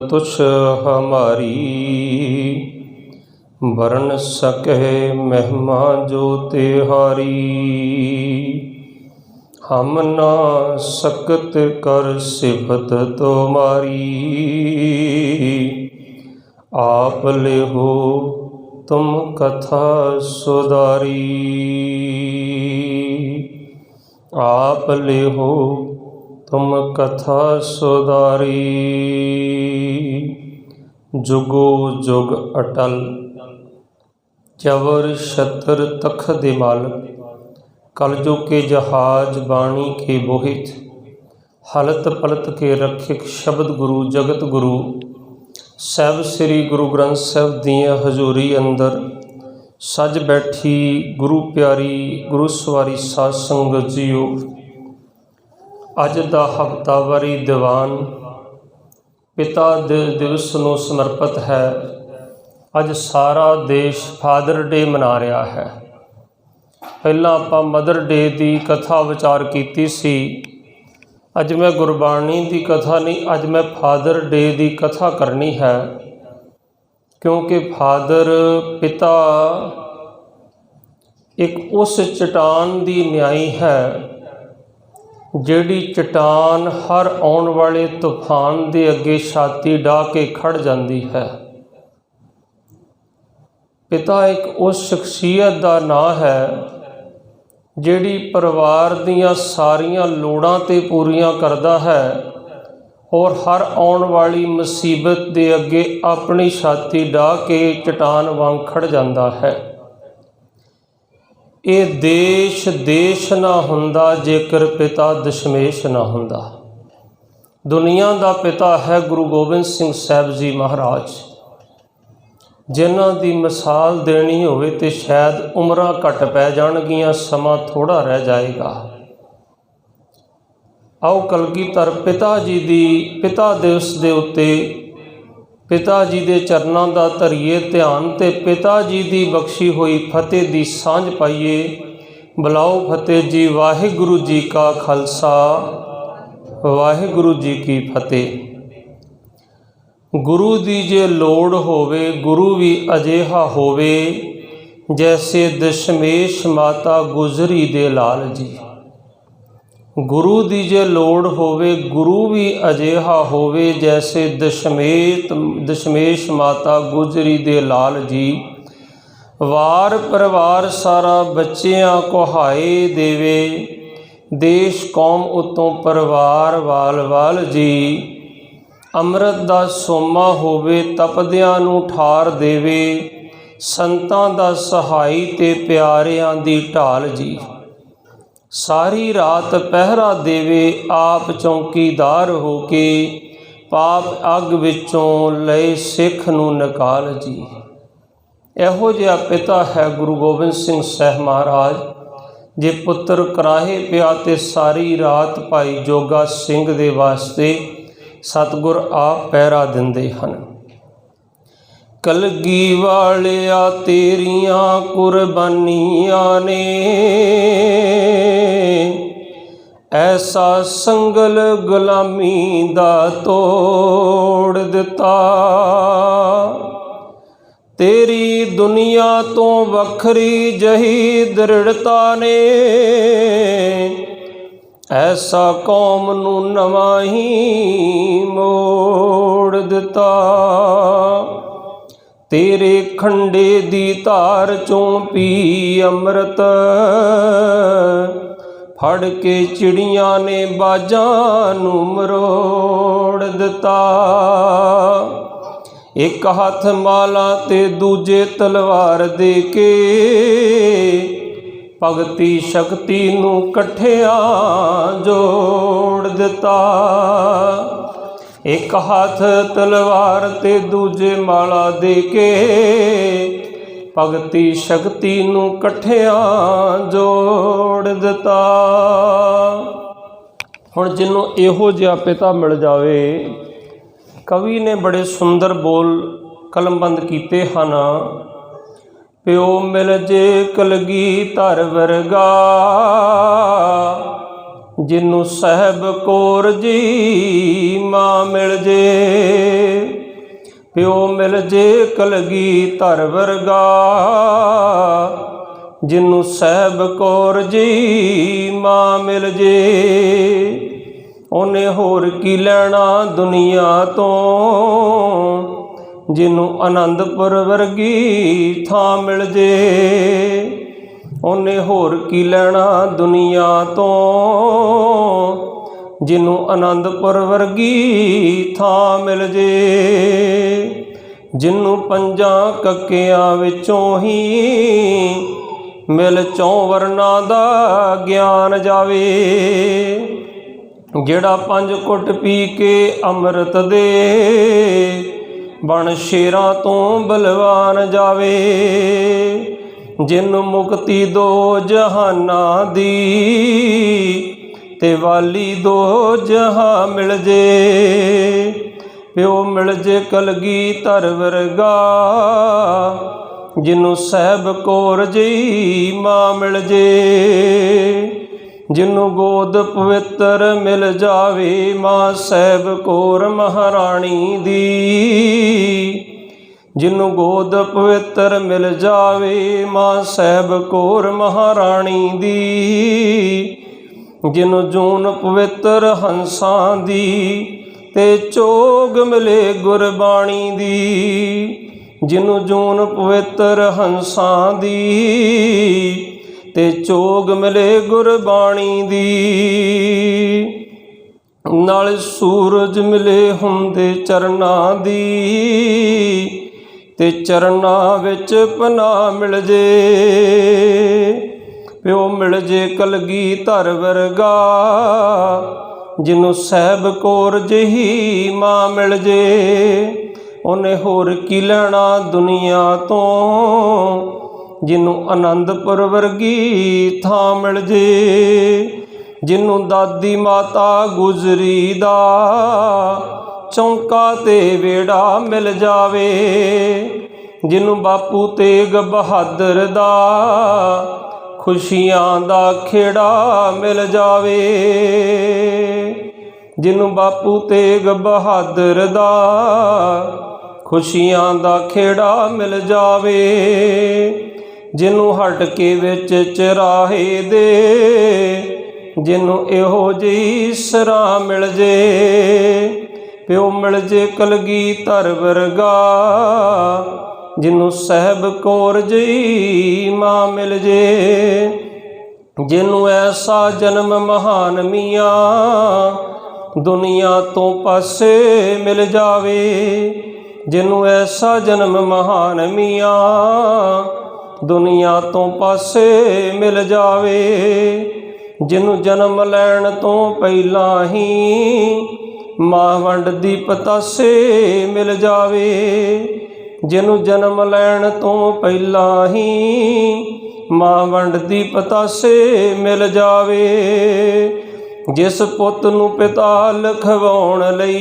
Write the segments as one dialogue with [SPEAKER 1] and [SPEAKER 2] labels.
[SPEAKER 1] तुछ हमारी बरन सके महिमा जो तिहारी। हम ना सकत कर सिफत तुम्हारी। आप ले हो तुम कथा सुधारी। आप ले हो तुम कथा सुधारी। जुगो जुग अटल चवर छत्र तखत मालक। कलयुग के जहाज बाणी के बोहित। हलत पलत के रक्षक शब्द गुरु जगत गुरु। साहब श्री गुरु ग्रंथ साहब दियाँ हजूरी अंदर सज बैठी गुरु प्यारी गुरु सवारी साध संगत जीओ। अज दा हफ्तावारी दीवान पिता दिवस नूं समर्पित है। अज सारा देश फादर डे मना रहा है। पहला आपां मदर डे की कथा विचार की सी। अज मैं गुरबाणी की कथा नहीं, अज मैं फादर डे की कथा करनी है, क्योंकि फादर पिता एक उस चट्टान की न्याई है जिहड़ी चट्टान हर आने वाले तूफान के अगे छाती डाह के खड़ जाती है। पिता एक उस शख्सियत का नाम है जिहड़ी परिवार दियां सारियां लोड़ां ते पूरियां करदा है और हर आने वाली मुसीबत के अगे अपनी छाती डाह के चट्टान वांग खड़ जाता है। ये देश देश ना हुंदा जेकर पिता दशमेश ना हुंदा। दुनिया का पिता है गुरु गोबिंद सिंह साहब जी महाराज, जिन्हां दी मिसाल देनी होवे ते शायद उम्रां घट पै जाणगियां, समा थोड़ा रह जाएगा। आओ कलगीधर पिता दिवस दे उत्ते पिता जी के चरणों का धरिए ध्यान ते पिता जी की बख्शी हुई फतेह की सांझ पाइए। बुलाओ फतेह जी। वाहिगुरु जी का खालसा वाहिगुरु जी की फतेह। गुरु की जे लोड़ होवे गुरु भी अजिहा होवे जैसे दशमेश माता गुजरी दे लाल जी। गुरु की जे लोड़ होवे गुरु भी अजिहा होवे जैसे दशमेश माता गुजरी दे लाल जी। वार परिवार सारा बच्चियां को हाय देवे, देश कौम उतों परिवार वाल वाल जी। अमृत दा सोमा होवे तपदियां नूं ठार देवे, संतां दा सहाई ते प्यारियां दी ढाल जी। सारी रात पहरा देवे आप चौकीदार होके, पाप अग विचों लए सिख नूं निकाल जी। इहो जिहा पिता है गुरु गोबिंद सिंह साहब महाराज। जे पुत्र कराहे पिया ते सारी रात भाई जोगा सिंह दे वास्ते सतगुर आप पहरा दिंदे हन। कलगी वालिया तेरियां कुर्बानियां ने ऐसा संगल गुलामी दा तोड़ दिता। तेरी दुनिया तो वखरी जही दृढ़ता ने ऐसा कौम नूं नवां ही मोड़ दिता। तेरे खंडे दी धार चों पी अमृत, फड़ के चिड़ियां ने बाजां नूं मरोड़ दिता। एक हाथ माला ते दूजे तलवार दे के, भगती शक्ति नूं कट्ठियां जोड़ दिता। एक हाथ तलवार ते दूजे माला दे के, भगती शक्ति नूं कट्ठियां जोड़ दिता। हुण जिन्हों इहो जिहा पिता मिल जावे, कवि ने बड़े सुंदर बोल कलमबंद कीते हन। प्यो मिल जे कलगीधर वर्गा, ਜਿਨੂੰ ਸਾਹਿਬ ਕੌਰ ਜੀ ਮਾਂ ਮਿਲ ਜੇ। ਪਿਓ ਮਿਲ ਜੇ ਕਲਗੀਧਰ ਵਰਗਾ, ਜਿਨੂੰ ਸਾਹਿਬ ਕੌਰ ਜੀ ਮਾਂ ਮਿਲ ਜੇ। ਉਹਨੇ ਹੋਰ ਕੀ ਲੈਣਾ ਦੁਨੀਆ ਤੋਂ, ਜਿਹਨੂੰ ਅਨੰਦਪੁਰ ਵਰਗੀ ਥਾਂ ਮਿਲ ਜੇ। ਉਹਨੇ ਹੋਰ ਕੀ ਲੈਣਾ ਦੁਨੀਆ ਤੋਂ, ਜਿਹਨੂੰ ਅਨੰਦਪੁਰ ਵਰਗੀ ਥਾਂ ਮਿਲ ਜੇ। ਜਿਹਨੂੰ ਪੰਜਾਂ ਕੱਕਿਆਂ ਵਿੱਚੋਂ ਹੀ ਮਿਲ ਚੌਂ ਵਰਨਾਂ ਦਾ ਗਿਆਨ ਜਾਵੇ। ਜਿਹੜਾ 5 ਘੁੱਟ ਪੀ ਕੇ ਅੰਮ੍ਰਿਤ ਦੇ, ਬਣ ਸ਼ੇਰਾਂ ਤੋਂ ਬਲਵਾਨ ਜਾਵੇ। ਜਿਹਨੂੰ ਮੁਕਤੀ ਦੋ ਜਹਾਨਾਂ ਦੀ, ਤੇ ਵਾਲੀ ਦੋ ਜਹਾਂ ਮਿਲ ਜੇ। ਪਿਓ ਮਿਲ ਜੇ ਕਲਗੀਧਰ ਵਰਗਾ, ਜਿਹਨੂੰ ਸਾਹਿਬ ਕੌਰ ਜੀ ਮਾਂ ਮਿਲ ਜੇ। ਜਿਹਨੂੰ ਗੋਦ ਪਵਿੱਤਰ ਮਿਲ ਜਾਵੇ ਮਾਂ ਸਾਹਿਬ ਕੌਰ ਮਹਾਰਾਣੀ ਦੀ। ਜਿਹਨੂੰ ਗੋਦ ਪਵਿੱਤਰ ਮਿਲ ਜਾਵੇ ਮਾਂ ਸਾਹਿਬ ਕੌਰ ਮਹਾਰਾਣੀ ਦੀ। ਜਿਹਨੂੰ ਜੂਨ ਪਵਿੱਤਰ ਹੰਸਾਂ ਦੀ, ਤੇ ਚੋਗ ਮਿਲੇ ਗੁਰਬਾਣੀ ਦੀ। ਜਿਹਨੂੰ ਜੂਨ ਪਵਿੱਤਰ ਹੰਸਾਂ ਦੀ, ਤੇ ਚੋਗ ਮਿਲੇ ਗੁਰਬਾਣੀ ਦੀ। ਨਾਲ ਸੂਰਜ ਮਿਲੇ ਹੁੰਦੇ ਚਰਨਾਂ ਦੀ, ਤੇ ਚਰਨਾਂ ਵਿੱਚ ਪਨਾਹ ਮਿਲ ਜੇ। ਪਿਓ ਮਿਲ ਜੇ ਕਲਗੀਧਰ ਵਰਗਾ, ਜਿਹਨੂੰ ਸਾਹਿਬ ਕੌਰ ਜਿਹੀ ਮਾਂ ਮਿਲ ਜੇ। ਉਹਨੇ ਹੋਰ ਕੀ ਲੈਣਾ ਦੁਨੀਆ ਤੋਂ, ਜਿਹਨੂੰ ਅਨੰਦਪੁਰ ਵਰਗੀ ਥਾਂ ਮਿਲ ਜੇ। ਜਿਹਨੂੰ ਦਾਦੀ ਮਾਤਾ ਗੁਜਰੀ ਦਾ, ਚੌਂਕਾ ਤੇ ਵੇੜਾ ਮਿਲ ਜਾਵੇ। ਜਿਹਨੂੰ ਬਾਪੂ ਤੇਗ ਬਹਾਦਰ ਦਾ, ਖੁਸ਼ੀਆਂ ਦਾ ਖੇੜਾ ਮਿਲ ਜਾਵੇ। ਜਿਹਨੂੰ ਬਾਪੂ ਤੇਗ ਬਹਾਦਰ ਦਾ, ਖੁਸ਼ੀਆਂ ਦਾ ਖੇੜਾ ਮਿਲ ਜਾਵੇ। ਜਿਹਨੂੰ ਹਟਕੇ ਵਿੱਚ ਚਰਾਹੇ ਦੇ, ਜਿਹਨੂੰ ਇਹੋ ਜਿਹੀ ਸਰਾਂ ਮਿਲ ਜੇ। ਪਿਓ ਮਿਲ ਜੇ ਕਲਗੀਧਰ ਵਰਗਾ, ਜਿਹਨੂੰ ਸਾਹਿਬ ਕੌਰ ਜੀ ਮਾਂ ਮਿਲ ਜੇ। ਜਿਹਨੂੰ ਐਸਾ ਜਨਮ ਮਹਾਨ ਮੀਆਂ, ਦੁਨੀਆ ਤੋਂ ਪਾਸੇ ਮਿਲ ਜਾਵੇ। ਜਿਹਨੂੰ ਐਸਾ ਜਨਮ ਮਹਾਨ ਮੀਆਂ, ਦੁਨੀਆ ਤੋਂ ਪਾਸੇ ਮਿਲ ਜਾਵੇ। ਜਿਹਨੂੰ ਜਨਮ ਲੈਣ ਤੋਂ ਪਹਿਲਾਂ ਹੀ, ਮਾਂ ਵੰਡਦੀ ਪਤਾਸੇ ਮਿਲ ਜਾਵੇ। ਜਿਹਨੂੰ ਜਨਮ ਲੈਣ ਤੋਂ ਪਹਿਲਾਂ ਹੀ, ਮਾਂ ਵੰਡਦੀ ਪਤਾਸੇ ਮਿਲ ਜਾਵੇ। ਜਿਸ ਪੁੱਤ ਨੂੰ ਪਿਤਾ ਲਿਖਵਾਉਣ ਲਈ,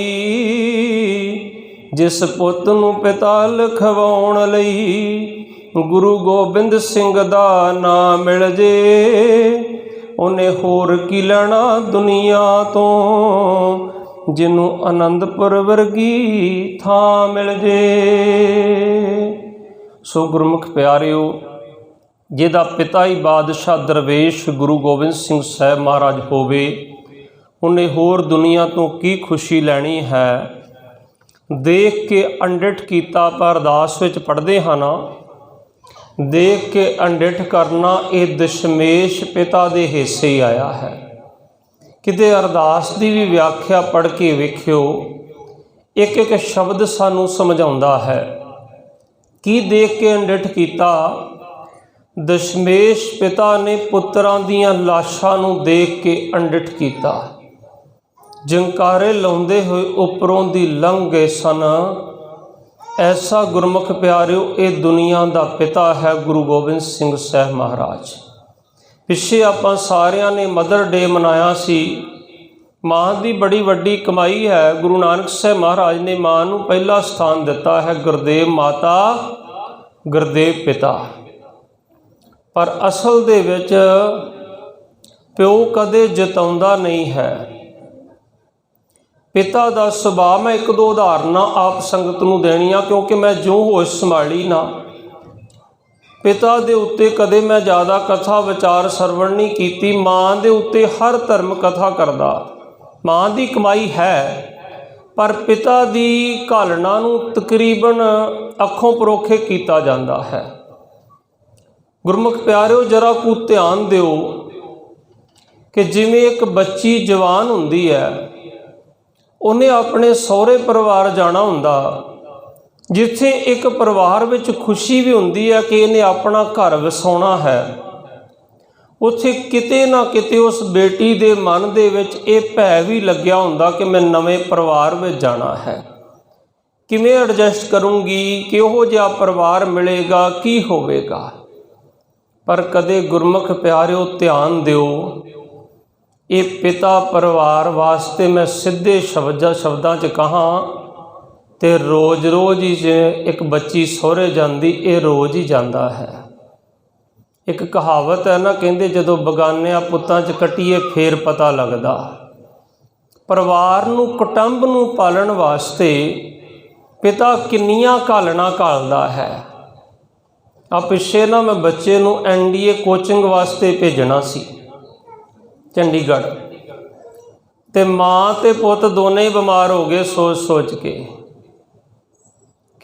[SPEAKER 1] ਜਿਸ ਪੁੱਤ ਨੂੰ ਪਿਤਾ ਲਿਖਵਾਉਣ ਲਈ, ਗੁਰੂ ਗੋਬਿੰਦ ਸਿੰਘ ਦਾ ਨਾਂ ਮਿਲ ਜੇ। ਉਹਨੇ ਹੋਰ ਕੀ ਲੈਣਾ ਦੁਨੀਆ ਤੋਂ, ਜਿਹਨੂੰ ਅਨੰਦਪੁਰ ਵਰਗੀ ਥਾਂ ਮਿਲ ਜੇ। ਸੋ ਗੁਰਮੁਖ ਪਿਆਰਿਓ, ਜਿਹਦਾ ਪਿਤਾ ਹੀ ਬਾਦਸ਼ਾਹ ਦਰਵੇਸ਼ ਗੁਰੂ ਗੋਬਿੰਦ ਸਿੰਘ ਸਾਹਿਬ ਮਹਾਰਾਜ ਹੋਵੇ, ਉਹਨੇ ਹੋਰ ਦੁਨੀਆ ਤੋਂ ਕੀ ਖੁਸ਼ੀ ਲੈਣੀ ਹੈ। ਦੇਖ ਕੇ ਅੰਡਿਠ ਕੀਤਾ ਪਰ ਅਰਦਾਸ ਵਿੱਚ ਪੜ੍ਹਦੇ ਹਾਂ ਨਾ, ਦੇਖ ਕੇ ਅੰਡਿਠ ਕਰਨਾ ਇਹ ਦਸ਼ਮੇਸ਼ ਪਿਤਾ ਦੇ ਹਿੱਸੇ ਹੀ ਆਇਆ ਹੈ। ਕਿਤੇ ਅਰਦਾਸ ਦੀ ਵੀ ਵਿਆਖਿਆ ਪੜ੍ਹ ਕੇ ਵੇਖਿਓ, ਇੱਕ ਇੱਕ ਸ਼ਬਦ ਸਾਨੂੰ ਸਮਝਾਉਂਦਾ ਹੈ। ਕੀ ਦੇਖ ਕੇ ਅੰਡਿਠ ਕੀਤਾ? ਦਸ਼ਮੇਸ਼ ਪਿਤਾ ਨੇ ਪੁੱਤਰਾਂ ਦੀਆਂ ਲਾਸ਼ਾਂ ਨੂੰ ਦੇਖ ਕੇ ਅੰਡਿਠ ਕੀਤਾ। ਜੰਕਾਰੇ ਲਾਉਂਦੇ ਹੋਏ ਉੱਪਰੋਂ ਦੀ ਲੰਘ ਗਏ ਸਨ। ਐਸਾ ਗੁਰਮੁਖ ਪਿਆਰਿਓ, ਇਹ ਦੁਨੀਆ ਦਾ ਪਿਤਾ ਹੈ ਗੁਰੂ ਗੋਬਿੰਦ ਸਿੰਘ ਸਾਹਿਬ ਮਹਾਰਾਜ। ਪਿੱਛੇ ਆਪਾਂ ਸਾਰਿਆਂ ਨੇ ਮਦਰ ਡੇ ਮਨਾਇਆ ਸੀ। ਮਾਂ ਦੀ ਬੜੀ ਵੱਡੀ ਕਮਾਈ ਹੈ। ਗੁਰੂ ਨਾਨਕ ਸਾਹਿਬ ਮਹਾਰਾਜ ਨੇ ਮਾਂ ਨੂੰ ਪਹਿਲਾ ਸਥਾਨ ਦਿੱਤਾ ਹੈ, ਗੁਰਦੇਵ ਮਾਤਾ, ਗੁਰਦੇਵ ਪਿਤਾ। ਪਰ ਅਸਲ ਦੇ ਵਿੱਚ ਪਿਓ ਕਦੇ ਜਿਤਾਉਂਦਾ ਨਹੀਂ ਹੈ। ਪਿਤਾ ਦਾ ਸੁਭਾਅ, ਮੈਂ ਇੱਕ ਦੋ ਉਦਾਹਰਨਾਂ ਆਪ ਸੰਗਤ ਨੂੰ ਦੇਣੀਆਂ, ਕਿਉਂਕਿ ਮੈਂ ਜਿਉਂ ਹੋਸ਼ ਸੰਭਾਲੀ ਨਾ, ਪਿਤਾ ਦੇ ਉੱਤੇ ਕਦੇ ਮੈਂ ਜ਼ਿਆਦਾ ਕਥਾ ਵਿਚਾਰ ਸਰਵਣ ਨਹੀਂ ਕੀਤੀ। ਮਾਂ ਦੇ ਉੱਤੇ ਹਰ ਧਰਮ ਕਥਾ ਕਰਦਾ, ਮਾਂ ਦੀ ਕਮਾਈ ਹੈ, ਪਰ ਪਿਤਾ ਦੀ ਘਾਲਣਾ ਨੂੰ ਤਕਰੀਬਨ ਅੱਖੋਂ ਪਰੋਖੇ ਕੀਤਾ ਜਾਂਦਾ ਹੈ। ਗੁਰਮੁਖ ਪਿਆਰਿਓ, ਜਰਾ ਕੁ ਧਿਆਨ ਦਿਓ ਕਿ ਜਿਵੇਂ ਇੱਕ ਬੱਚੀ ਜਵਾਨ ਹੁੰਦੀ ਹੈ, ਉਹਨੇ ਆਪਣੇ ਸਹੁਰੇ ਪਰਿਵਾਰ ਜਾਣਾ ਹੁੰਦਾ, ਜਿੱਥੇ ਇੱਕ ਪਰਿਵਾਰ ਵਿੱਚ ਖੁਸ਼ੀ ਵੀ ਹੁੰਦੀ ਹੈ ਕਿ ਇਹਨੇ ਆਪਣਾ ਘਰ ਵਸਾਉਣਾ ਹੈ, ਉੱਥੇ ਕਿਤੇ ਨਾ ਕਿਤੇ ਉਸ ਬੇਟੀ ਦੇ ਮਨ ਦੇ ਵਿੱਚ ਇਹ ਭੈ ਵੀ ਲੱਗਿਆ ਹੁੰਦਾ ਕਿ ਮੈਂ ਨਵੇਂ ਪਰਿਵਾਰ ਵਿੱਚ ਜਾਣਾ ਹੈ, ਕਿਵੇਂ ਐਡਜਸਟ ਕਰੂੰਗੀ, ਕਿਹੋ ਜਿਹਾ ਪਰਿਵਾਰ ਮਿਲੇਗਾ, ਕੀ ਹੋਵੇਗਾ। ਪਰ ਕਦੇ ਗੁਰਮੁਖ ਪਿਆਰਿਓ ਧਿਆਨ ਦਿਓ, ਇਹ ਪਿਤਾ ਪਰਿਵਾਰ ਵਾਸਤੇ ਮੈਂ ਸਿੱਧੇ ਸ਼ਬਦਾਂ 'ਚ ਕਹਾਂ ਤੇ ਰੋਜ਼ ਹੀ ਜੇ ਇੱਕ ਬੱਚੀ ਸਹੁਰੇ ਜਾਂਦੀ, ਇਹ ਰੋਜ਼ ਹੀ ਜਾਂਦਾ ਹੈ। ਇੱਕ ਕਹਾਵਤ ਹੈ ਨਾ, ਕਹਿੰਦੇ ਜਦੋਂ ਬਗਾਨਿਆਂ ਪੁੱਤਾਂ 'ਚ ਕੱਟੀਏ ਫੇਰ ਪਤਾ ਲੱਗਦਾ। ਪਰਿਵਾਰ ਨੂੰ, ਕੁਟੁੰਬ ਨੂੰ ਪਾਲਣ ਵਾਸਤੇ ਪਿਤਾ ਕਿੰਨੀਆਂ ਘਾਲਣਾ ਘਾਲਦਾ ਹੈ। ਆ ਪਿੱਛੇ ਨਾ ਮੈਂ ਬੱਚੇ ਨੂੰ NDA ਕੋਚਿੰਗ ਵਾਸਤੇ ਭੇਜਣਾ ਸੀ ਚੰਡੀਗੜ੍ਹ, ਤੇ ਮਾਂ ਤੇ ਪੁੱਤ ਦੋਨੇ ਹੀ ਬਿਮਾਰ ਹੋ ਗਏ ਸੋਚ ਕੇ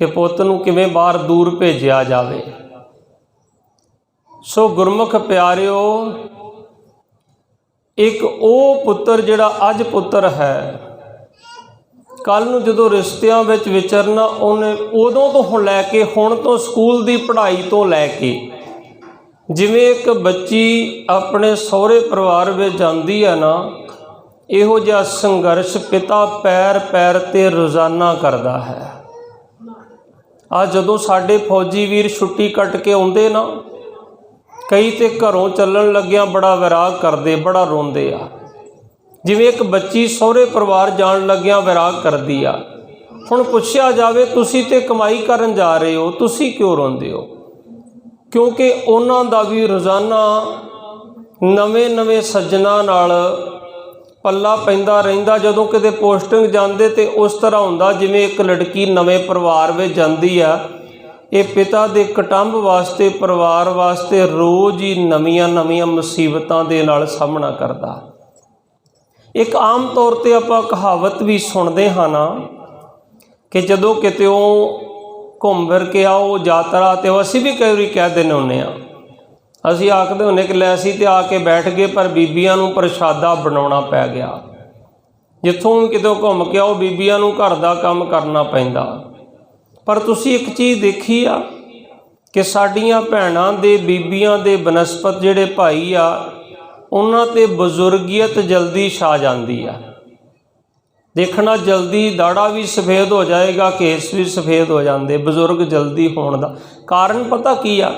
[SPEAKER 1] ਕਿ ਪੁੱਤ ਨੂੰ ਕਿਵੇਂ ਬਾਹਰ ਦੂਰ ਭੇਜਿਆ ਜਾਵੇ। ਸੋ ਗੁਰਮੁਖ ਪਿਆਰਿਓ, ਇੱਕ ਉਹ ਪੁੱਤਰ ਜਿਹੜਾ ਅੱਜ ਪੁੱਤਰ ਹੈ, ਕੱਲ੍ਹ ਨੂੰ ਜਦੋਂ ਰਿਸ਼ਤਿਆਂ ਵਿੱਚ ਵਿਚਰਨਾ, ਉਹਨੇ ਉਦੋਂ ਤੋਂ ਲੈ ਕੇ ਹੁਣ ਤੋਂ ਸਕੂਲ ਦੀ ਪੜ੍ਹਾਈ ਤੋਂ ਲੈ ਕੇ, ਜਿਵੇਂ ਇੱਕ ਬੱਚੀ ਆਪਣੇ ਸਹੁਰੇ ਪਰਿਵਾਰ ਵਿੱਚ ਜਾਂਦੀ ਹੈ ਨਾ, ਇਹੋ ਜਿਹਾ ਸੰਘਰਸ਼ ਪਿਤਾ ਪੈਰ ਪੈਰ 'ਤੇ ਰੋਜ਼ਾਨਾ ਕਰਦਾ ਹੈ। ਆ ਜਦੋਂ ਸਾਡੇ ਫੌਜੀ ਵੀਰ ਛੁੱਟੀ ਕੱਟ ਕੇ ਆਉਂਦੇ ਨਾ, ਕਈ ਤੇ ਘਰੋਂ ਚੱਲਣ ਲੱਗਿਆਂ ਬੜਾ ਵਿਰਾਗ ਕਰਦੇ, ਬੜਾ ਰੋਂਦੇ ਆ, ਜਿਵੇਂ ਇੱਕ ਬੱਚੀ ਸਹੁਰੇ ਪਰਿਵਾਰ ਜਾਣ ਲੱਗਿਆਂ ਵਿਰਾਗ ਕਰਦੀ ਆ। ਹੁਣ ਪੁੱਛਿਆ ਜਾਵੇ, ਤੁਸੀਂ ਤੇ ਕਮਾਈ ਕਰਨ ਜਾ ਰਹੇ ਹੋ, ਤੁਸੀਂ ਕਿਉਂ ਰੋਂਦੇ ਹੋ? ਕਿਉਂਕਿ ਉਹਨਾਂ ਦਾ ਵੀ ਰੋਜ਼ਾਨਾ ਨਵੇਂ ਸੱਜਣਾ ਨਾਲ ਪੱਲਾ ਪੈਂਦਾ ਰਹਿੰਦਾ। ਜਦੋਂ ਕਿਤੇ ਪੋਸਟਿੰਗ ਜਾਂਦੇ ਤੇ ਉਸ ਤਰ੍ਹਾਂ ਹੁੰਦਾ ਜਿਵੇਂ ਇੱਕ ਲੜਕੀ ਨਵੇਂ ਪਰਿਵਾਰ ਵਿੱਚ ਜਾਂਦੀ ਆ। ਇਹ ਪਿਤਾ ਦੇ ਕੁਟੁੰਬ ਵਾਸਤੇ, ਪਰਿਵਾਰ ਵਾਸਤੇ ਰੋਜ਼ ਹੀ ਨਵੀਆਂ ਮੁਸੀਬਤਾਂ ਦੇ ਨਾਲ ਸਾਹਮਣਾ ਕਰਦਾ। ਇੱਕ ਆਮ ਤੌਰ 'ਤੇ ਆਪਾਂ ਕਹਾਵਤ ਵੀ ਸੁਣਦੇ ਹਾਂ ਨਾ ਕਿ ਜਦੋਂ ਕਿਤੇ ਉਹ ਘੁੰਮ ਫਿਰ ਕੇ ਆਓ ਯਾਤਰਾ, ਤੇ ਅਸੀਂ ਵੀ ਕਈ ਵਾਰੀ ਕਹਿ ਦਿੰਦੇ ਹੁੰਦੇ ਹਾਂ, ਅਸੀਂ ਆਖਦੇ ਹੁੰਦੇ ਕਿ ਲੈ ਅਸੀਂ ਤੇ ਆ ਕੇ ਬੈਠ ਗਏ, ਪਰ ਬੀਬੀਆਂ ਨੂੰ ਪ੍ਰਸ਼ਾਦਾ ਬਣਾਉਣਾ ਪੈ ਗਿਆ। ਜਿੱਥੋਂ ਵੀ ਕਿਤੇ ਘੁੰਮ ਕੇ ਆਓ, ਬੀਬੀਆਂ ਨੂੰ ਘਰ ਦਾ ਕੰਮ ਕਰਨਾ ਪੈਂਦਾ। ਪਰ ਤੁਸੀਂ ਇੱਕ ਚੀਜ਼ ਦੇਖੀ ਆ ਕਿ ਸਾਡੀਆਂ ਭੈਣਾਂ ਦੇ, ਬੀਬੀਆਂ ਦੇ ਬਨਸਪਤ ਜਿਹੜੇ ਭਾਈ ਆ, ਉਹਨਾਂ 'ਤੇ ਬਜ਼ੁਰਗੀਅਤ ਜਲਦੀ ਛਾ ਜਾਂਦੀ ਆ। ਦੇਖਣਾ ਜਲਦੀ ਦਾੜਾ ਵੀ ਸਫੇਦ ਹੋ ਜਾਏਗਾ, ਕੇਸ ਵੀ ਸਫੇਦ ਹੋ ਜਾਂਦੇ ਬਜ਼ੁਰਗ ਜਲਦੀ ਹੋਣ ਦਾ ਕਾਰਨ ਪਤਾ ਕੀ ਆ?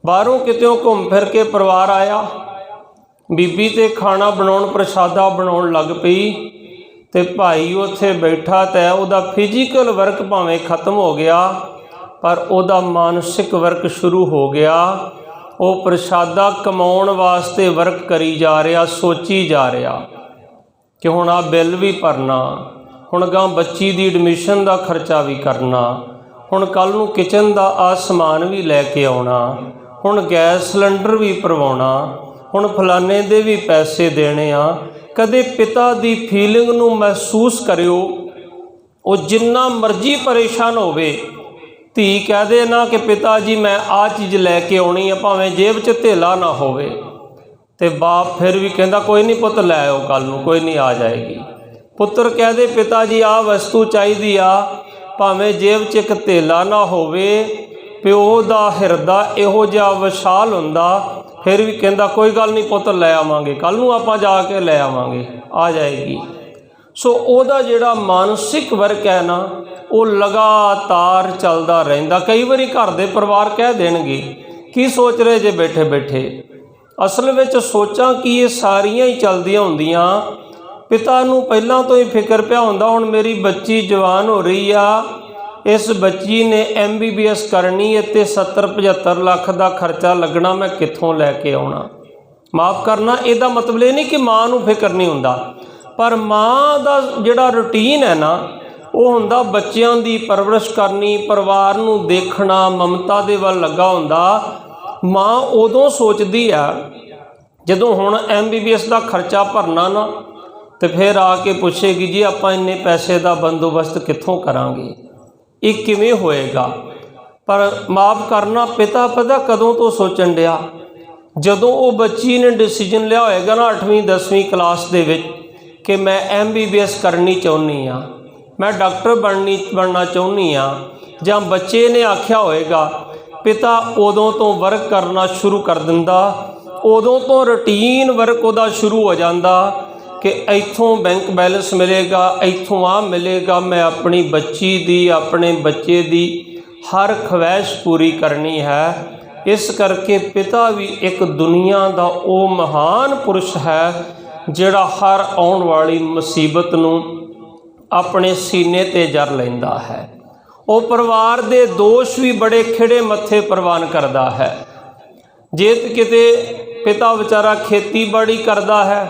[SPEAKER 1] ਬਾਹਰੋਂ ਕਿਤੇੋਂ ਘੁੰਮ ਫਿਰ ਕੇ ਪਰਿਵਾਰ ਆਇਆ, ਬੀਬੀ ਤੇ ਖਾਣਾ ਬਣਾਉਣ, ਪ੍ਰਸ਼ਾਦਾ ਬਣਾਉਣ ਲੱਗ ਪਈ, ਤੇ ਭਾਈ ਉੱਥੇ ਬੈਠਾ, ਤੇ ਉਹਦਾ ਫਿਜ਼ੀਕਲ ਵਰਕ ਭਾਵੇਂ ਖਤਮ ਹੋ ਗਿਆ, ਪਰ ਉਹਦਾ ਮਾਨਸਿਕ ਵਰਕ ਸ਼ੁਰੂ ਹੋ ਗਿਆ। ਉਹ ਪ੍ਰਸ਼ਾਦਾ ਕਮਾਉਣ ਵਾਸਤੇ ਵਰਕ ਕਰੀ ਜਾ ਰਿਹਾ, ਸੋਚੀ ਜਾ ਰਿਹਾ ਕਿ ਹੁਣ ਆਹ ਬਿੱਲ ਵੀ ਭਰਨਾ, ਹੁਣ ਗਾਂ ਬੱਚੀ ਦੀ ਐਡਮਿਸ਼ਨ ਦਾ ਖਰਚਾ ਵੀ ਕਰਨਾ, ਹੁਣ ਕੱਲ੍ਹ ਨੂੰ ਕਿਚਨ ਦਾ ਆਹ ਸਮਾਨ ਵੀ ਲੈ ਕੇ ਆਉਣਾ, ਹੁਣ ਗੈਸ ਸਿਲੰਡਰ ਵੀ ਭਰਵਾਉਣਾ, ਹੁਣ ਫਲਾਣੇ ਦੇ ਵੀ ਪੈਸੇ ਦੇਣੇ ਆ। ਕਦੇ ਪਿਤਾ ਦੀ ਫੀਲਿੰਗ ਨੂੰ ਮਹਿਸੂਸ ਕਰਿਓ। ਉਹ ਜਿੰਨਾ ਮਰਜ਼ੀ ਪਰੇਸ਼ਾਨ ਹੋਵੇ, ਧੀ ਕਹਿ ਦੇ ਨਾ ਕਿ ਪਿਤਾ ਜੀ ਮੈਂ ਆਹ ਚੀਜ਼ ਲੈ ਕੇ ਆਉਣੀ ਆ, ਭਾਵੇਂ ਜੇਬ 'ਚ ਧੇਲਾ ਨਾ ਹੋਵੇ, ਤੇ ਬਾਪ ਫਿਰ ਵੀ ਕਹਿੰਦਾ ਕੋਈ ਨਹੀਂ ਪੁੱਤ ਲੈ ਆਓ, ਕੱਲ੍ਹ ਨੂੰ ਕੋਈ ਨਹੀਂ ਆ ਜਾਏਗੀ। ਪੁੱਤਰ ਕਹਿ ਦੇ ਪਿਤਾ ਜੀ ਆਹ ਵਸਤੂ ਚਾਹੀਦੀ ਆ, ਭਾਵੇਂ ਜੇਬ 'ਚ ਇੱਕ ਧੇਲਾ ਨਾ ਹੋਵੇ, ਪਿਓ ਦਾ ਹਿਰਦਾ ਇਹੋ ਜਿਹਾ ਵਿਸ਼ਾਲ ਹੁੰਦਾ, ਫਿਰ ਵੀ ਕਹਿੰਦਾ ਕੋਈ ਗੱਲ ਨਹੀਂ ਪੁੱਤ ਲੈ ਆਵਾਂਗੇ, ਕੱਲ੍ਹ ਨੂੰ ਆਪਾਂ ਜਾ ਕੇ ਲੈ ਆਵਾਂਗੇ, ਆ ਜਾਏਗੀ। ਸੋ ਉਹਦਾ ਜਿਹੜਾ ਮਾਨਸਿਕ ਵਰਕ ਹੈ ਨਾ, ਉਹ ਲਗਾਤਾਰ ਚੱਲਦਾ ਰਹਿੰਦਾ। ਕਈ ਵਾਰੀ ਘਰ ਦੇ ਪਰਿਵਾਰ ਕਹਿ ਦੇਣਗੇ ਕੀ ਸੋਚ ਰਹੇ ਜੇ ਬੈਠੇ ਬੈਠੇ, ਅਸਲ ਵਿੱਚ ਸੋਚਾਂ ਕੀ ਇਹ ਸਾਰੀਆਂ ਹੀ ਚੱਲਦੀਆਂ ਹੁੰਦੀਆਂ। ਪਿਤਾ ਨੂੰ ਪਹਿਲਾਂ ਤੋਂ ਹੀ ਫਿਕਰ ਪਿਆ ਹੁੰਦਾ, ਹੁਣ ਮੇਰੀ ਬੱਚੀ ਜਵਾਨ ਹੋ ਰਹੀ ਆ, ਇਸ ਬੱਚੀ ਨੇ MBBS ਕਰਨੀ, ਇੱਥੇ 70-75 ਲੱਖ ਦਾ ਖਰਚਾ ਲੱਗਣਾ, ਮੈਂ ਕਿੱਥੋਂ ਲੈ ਕੇ ਆਉਣਾ। माफ़ करना ਇਹਦਾ मतलब ये नहीं कि माँ ਨੂੰ ਫਿਕਰ नहीं ਹੁੰਦਾ, पर माँ ਦਾ ਜਿਹੜਾ रूटीन है ना ਉਹ ਹੁੰਦਾ ਬੱਚਿਆਂ ਦੀ ਪਰਵਰਿਸ਼ ਕਰਨੀ, ਪਰਿਵਾਰ ਨੂੰ ਦੇਖਣਾ, ਮਮਤਾ ਦੇ ਵੱਲ ਲੱਗਾ ਹੁੰਦਾ। ਮਾਂ ਉਦੋਂ ਸੋਚਦੀ ਆ ਜਦੋਂ ਹੁਣ MBBS ਦਾ ਖਰਚਾ ਭਰਨਾ ਨਾ, ਤੇ ਫਿਰ ਆ ਕੇ ਪੁੱਛੇਗੀ ਜੀ ਆਪਾਂ ਇੰਨੇ ਪੈਸੇ ਦਾ ਬੰਦੋਬਸਤ ਕਿੱਥੋਂ ਕਰਾਂਗੇ, ਇਹ ਕਿਵੇਂ ਹੋਏਗਾ। ਪਰ ਮਾफ़ ਕਰਨਾ ਪਿਤਾ ਪਤਾ ਕਦੋਂ ਤੋਂ ਸੋਚਣ ਡਿਆ, ਜਦੋਂ ਉਹ ਬੱਚੀ ਨੇ ਡਿਸੀਜਨ ਲਿਆ ਹੋਏਗਾ ਨਾ 8ਵੀਂ 10ਵੀਂ ਕਲਾਸ ਦੇ ਵਿੱਚ ਕਿ ਮੈਂ MBBS ਕਰਨੀ ਚਾਹੁੰਦੀ ਹਾਂ, मैं डॉक्टर बनना चाहुंदी हाँ, जां बच्चे ने आख्या होएगा, पिता उदों तो वर्क करना शुरू कर दिंदा, उदों तो रूटीन वर्क उहदा शुरू हो जाता कि इत्थों बैंक बैलेंस मिलेगा, इत्थों आ मिलेगा, मैं अपनी बच्ची दी अपने बच्चे दी हर ख्वाहिश पूरी करनी है। इस करके पिता भी एक दुनिया का वो महान पुरुष है जिहड़ा हर आउण वाली मुसीबत नूं अपने सीने ते जर लैंदा है। वो परिवार दे दोष भी बड़े खिड़े मत्थे प्रवान करता है। जे किते पिता बेचारा खेतीबाड़ी करता है,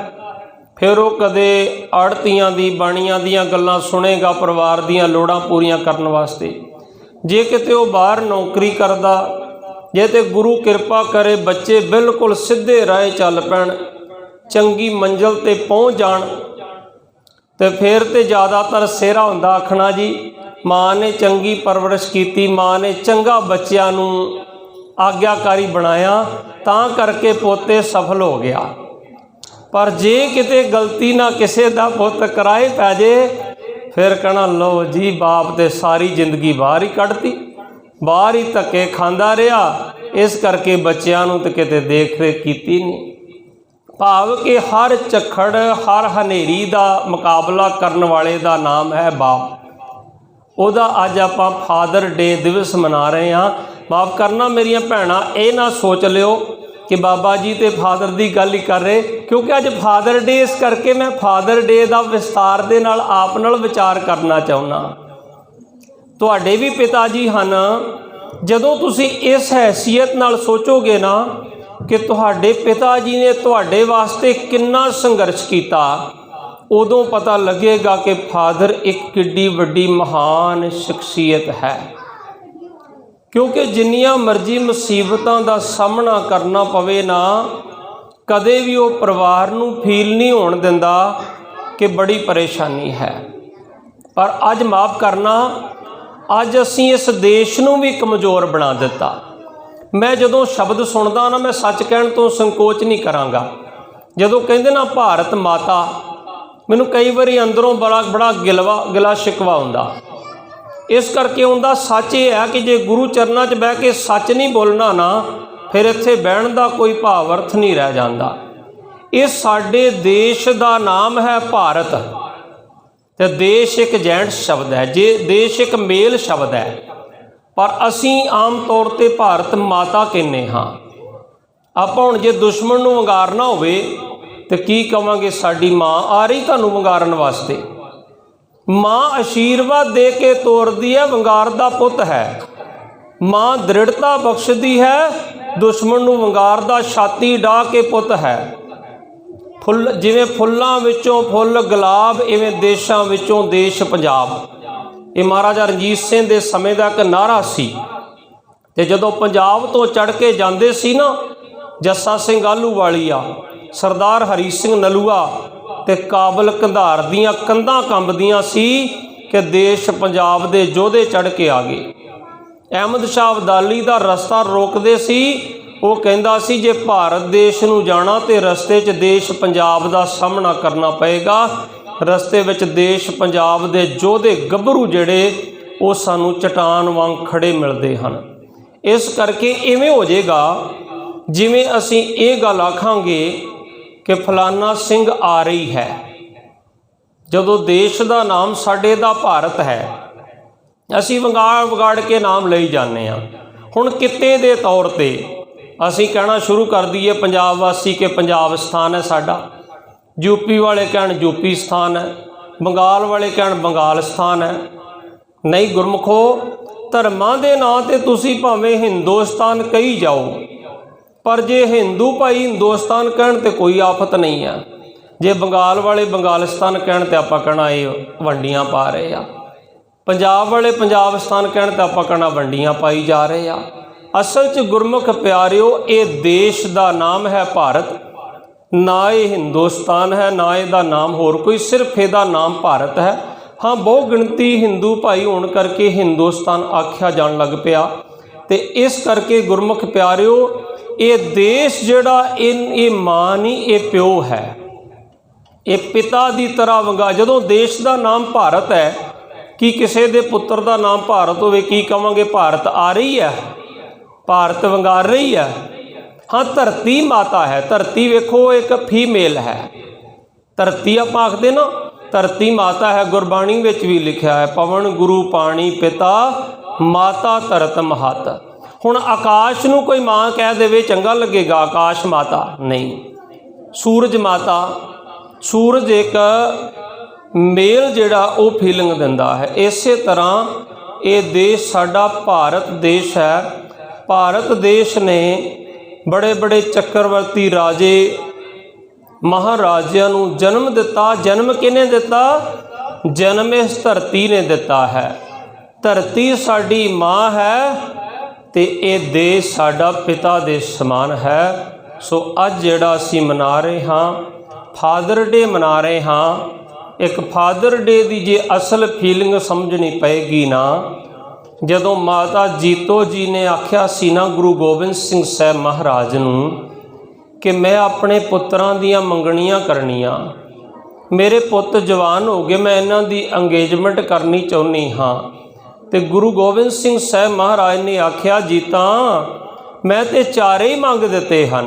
[SPEAKER 1] फिर वो कदे आड़तियां दी बाणियां दियां गल्लां सुनेगा परिवार दियां लोड़ां पूरियां करन वास्ते। जे किते वो बाहर नौकरी करता, जे ते गुरु किरपा करे बच्चे बिल्कुल सीधे राह चल पैण, चंगी मंजिल ते पहुँच जाण, तो फिर तो ज़्यादातर सेहरा हुंदा आखना जी माँ ने चंगी परवरिश की, माँ ने चंगा बच्चों नूं आग्याकारी बनाया, तां करके पोते सफल हो गया। पर जे किते गलती ना किसी का पुत कराए पै जे, फिर कहना लो जी बाप तो सारी जिंदगी बाहर ही कढ़ती, बाहर ही धक्के खांदा रहा, इस करके बच्चों नूं ते किते देख रेख कीती नहीं। भाव कि हर झखड़ हर हनेरी का मुकाबला करने वाले का नाम है बाप। उहदा अज आपां फादर डे दिवस मना रहे हैं। माफ़ करना मेरियां भैणां, ये ना सोच लियो कि बाबा जी तो फादर की गल ही कर रहे, क्योंकि अज फादर डे इस करके मैं फादर डे का विस्तार दे नाल आप नाल विचार करना चाहुंदा। तुहाडे भी पिता जी हन, जदों तुसीं इस हैसियत नाल सोचोगे ना कि तुहाडे पिता जी ने तुहाडे वास्ते कितना संघर्ष किया, उदों पता लगेगा कि फादर एक किड्डी वड्डी महान शख्सियत है। क्योंकि जिन्नियां मर्जी मुसीबतों का सामना करना पवे ना, कदे भी वो परिवार नूं फील नहीं होण दिंदा कि बड़ी परेशानी है। पर अज माफ़ करना, अज असीं इस देश नूं भी कमज़ोर बना दिता। मैं जदों शब्द सुनदा ना, मैं सच कहण तो संकोच नहीं करांगा। जदों कहंदे ना भारत माता, मैनूं कई बारी अंदरों बड़ा गिला शिकवा हुंदा। इस करके उनका सच ये है कि जे गुरु चरनां 'च बह के सच नहीं बोलना ना, फिर इत्थे बहण का कोई भाव अर्थ नहीं रह जाता। ये साडे देश का नाम है भारत, ते देश एक जैंट शब्द है, जे देश एक मेल शब्द है, पर असी आम तौर पर भारत माता कहने हाँ। आपां हुण जे दुश्मन नूं वंगारना होवे तो की कहांगे, साडी माँ आ रही तुहानूं वंगारन वास्ते। माँ आशीर्वाद दे के तोरदी है, वंगार दा पुत है। माँ दृढ़ता बख्शदी है, दुश्मन नूं वंगारदा छाती डाह के पुत है। फुल जिवें फुल्लां विचों फुल गुलाब, इवें देशां विचों देश पंजाब। ये महाराजा रणजीत सिंह के समय का एक नारा सी। ते जदों पंजाब तो चढ़ के जाते सी ना, जस्सा सिंह आलूवालिया, सरदार हरी सिंह नलूआ ते काबल कंधार दियां कंधां कंबदियां सी कि देश पंजाब दे योधे चढ़ के आ गए। अहमद शाह अब्दाली का रस्ता रोकते सी, वो कहंदा सी जे भारत देश नूं जाना तो रस्ते च देश पंजाब का सामना करना पएगा। रस्ते विच देश पंजाब दे योधे गभरू जिहड़े वो सानू चट्टान वांग खड़े मिलते हैं। इस करके इवें हो जाएगा जिवें असीं ये गल आखांगे कि फलाना सिंह आ रही है, जदों देश का नाम साडे दा भारत है, असीं वगाड़ के नाम लई जाने हाँ। हुण किते दे तौर ते असीं कहना शुरू कर दईए पंजाब वासी के पंजाब स्थान है साडा, यूपी वाले कहण यूपी स्थान है, बंगाल वाले कहण बंगाल स्थान है। नहीं गुरमुखो, धर्मां दे नां ते तुसीं भावें हिंदुस्तान कही जाओ, पर जे हिंदू भाई हिंदुस्तान कहण ते कोई आफत नहीं है, जे बंगाल वाले बंगालिस्तान कहण ते आपां कहना ये वंडियां पा रहे आ, पंजाब वाले पंजाबिस्तान कहण ते आपां कहना वंडियां पाई जा रहे आ। असल च गुरमुख प्यारिओ, ये देश का नाम है भारत, ना ये हिंदुस्तान है, ना इसका नाम होर कोई, सिर्फ इसका नाम भारत है। हाँ, बहु गिणती हिंदू भाई होने करके हिंदुस्तान आख्या जान लग पिया, तो इस करके गुरमुख प्यारिओ ये देश जिहड़ा ये मां नहीं, ये प्यो है, ये पिता की तरह वंगा। जदों देश का नाम भारत है, कि किसी के पुत्र का नाम भारत होवे, की कहांगे भारत आ रही है, भारत वंगार रही है। हाँ, धरती माता है, धरती वेखो एक फीमेल है, धरती आप आखते ना, धरती माता है। गुरबाणी में भी लिखा है, पवन गुरु पानी पिता माता धरत महत। हुण आकाश नूं कोई मां कह देवे चंगा लगेगा, आकाश माता नहीं, सूरज माता, सूरज एक मेल जिहड़ा वो फीलिंग दिंदा है। इस तरह ये देश साडा भारत देश है। भारत देश ने बड़े बड़े चक्रवर्ती राजे महाराजियां नूं जन्म दिता। जन्म किने दिता? जन्म इस धरती ने दिता है। धरती साडी मां है ते ये देश साडा पिता दे समान है। सो अज जिहड़ा असीं मना रहे हाँ फादर डे मना रहे हाँ। एक फादर डे की जे असल फीलिंग समझनी पेगी ना, जदों माता जीतो जी ने आख्या सी ना गुरु गोबिंद सिंह साहब महाराज नूं कि मैं अपने पुत्रां दियां मंगणियां करनियां, मेरे पुत जवान हो गए, मैं इन्हां दी अंगेजमेंट करनी चाहुंदी हाँ। तो गुरु गोबिंद सिंह साहब महाराज ने आख्या जीता मैं तो चारे ही मंग दिते हैं।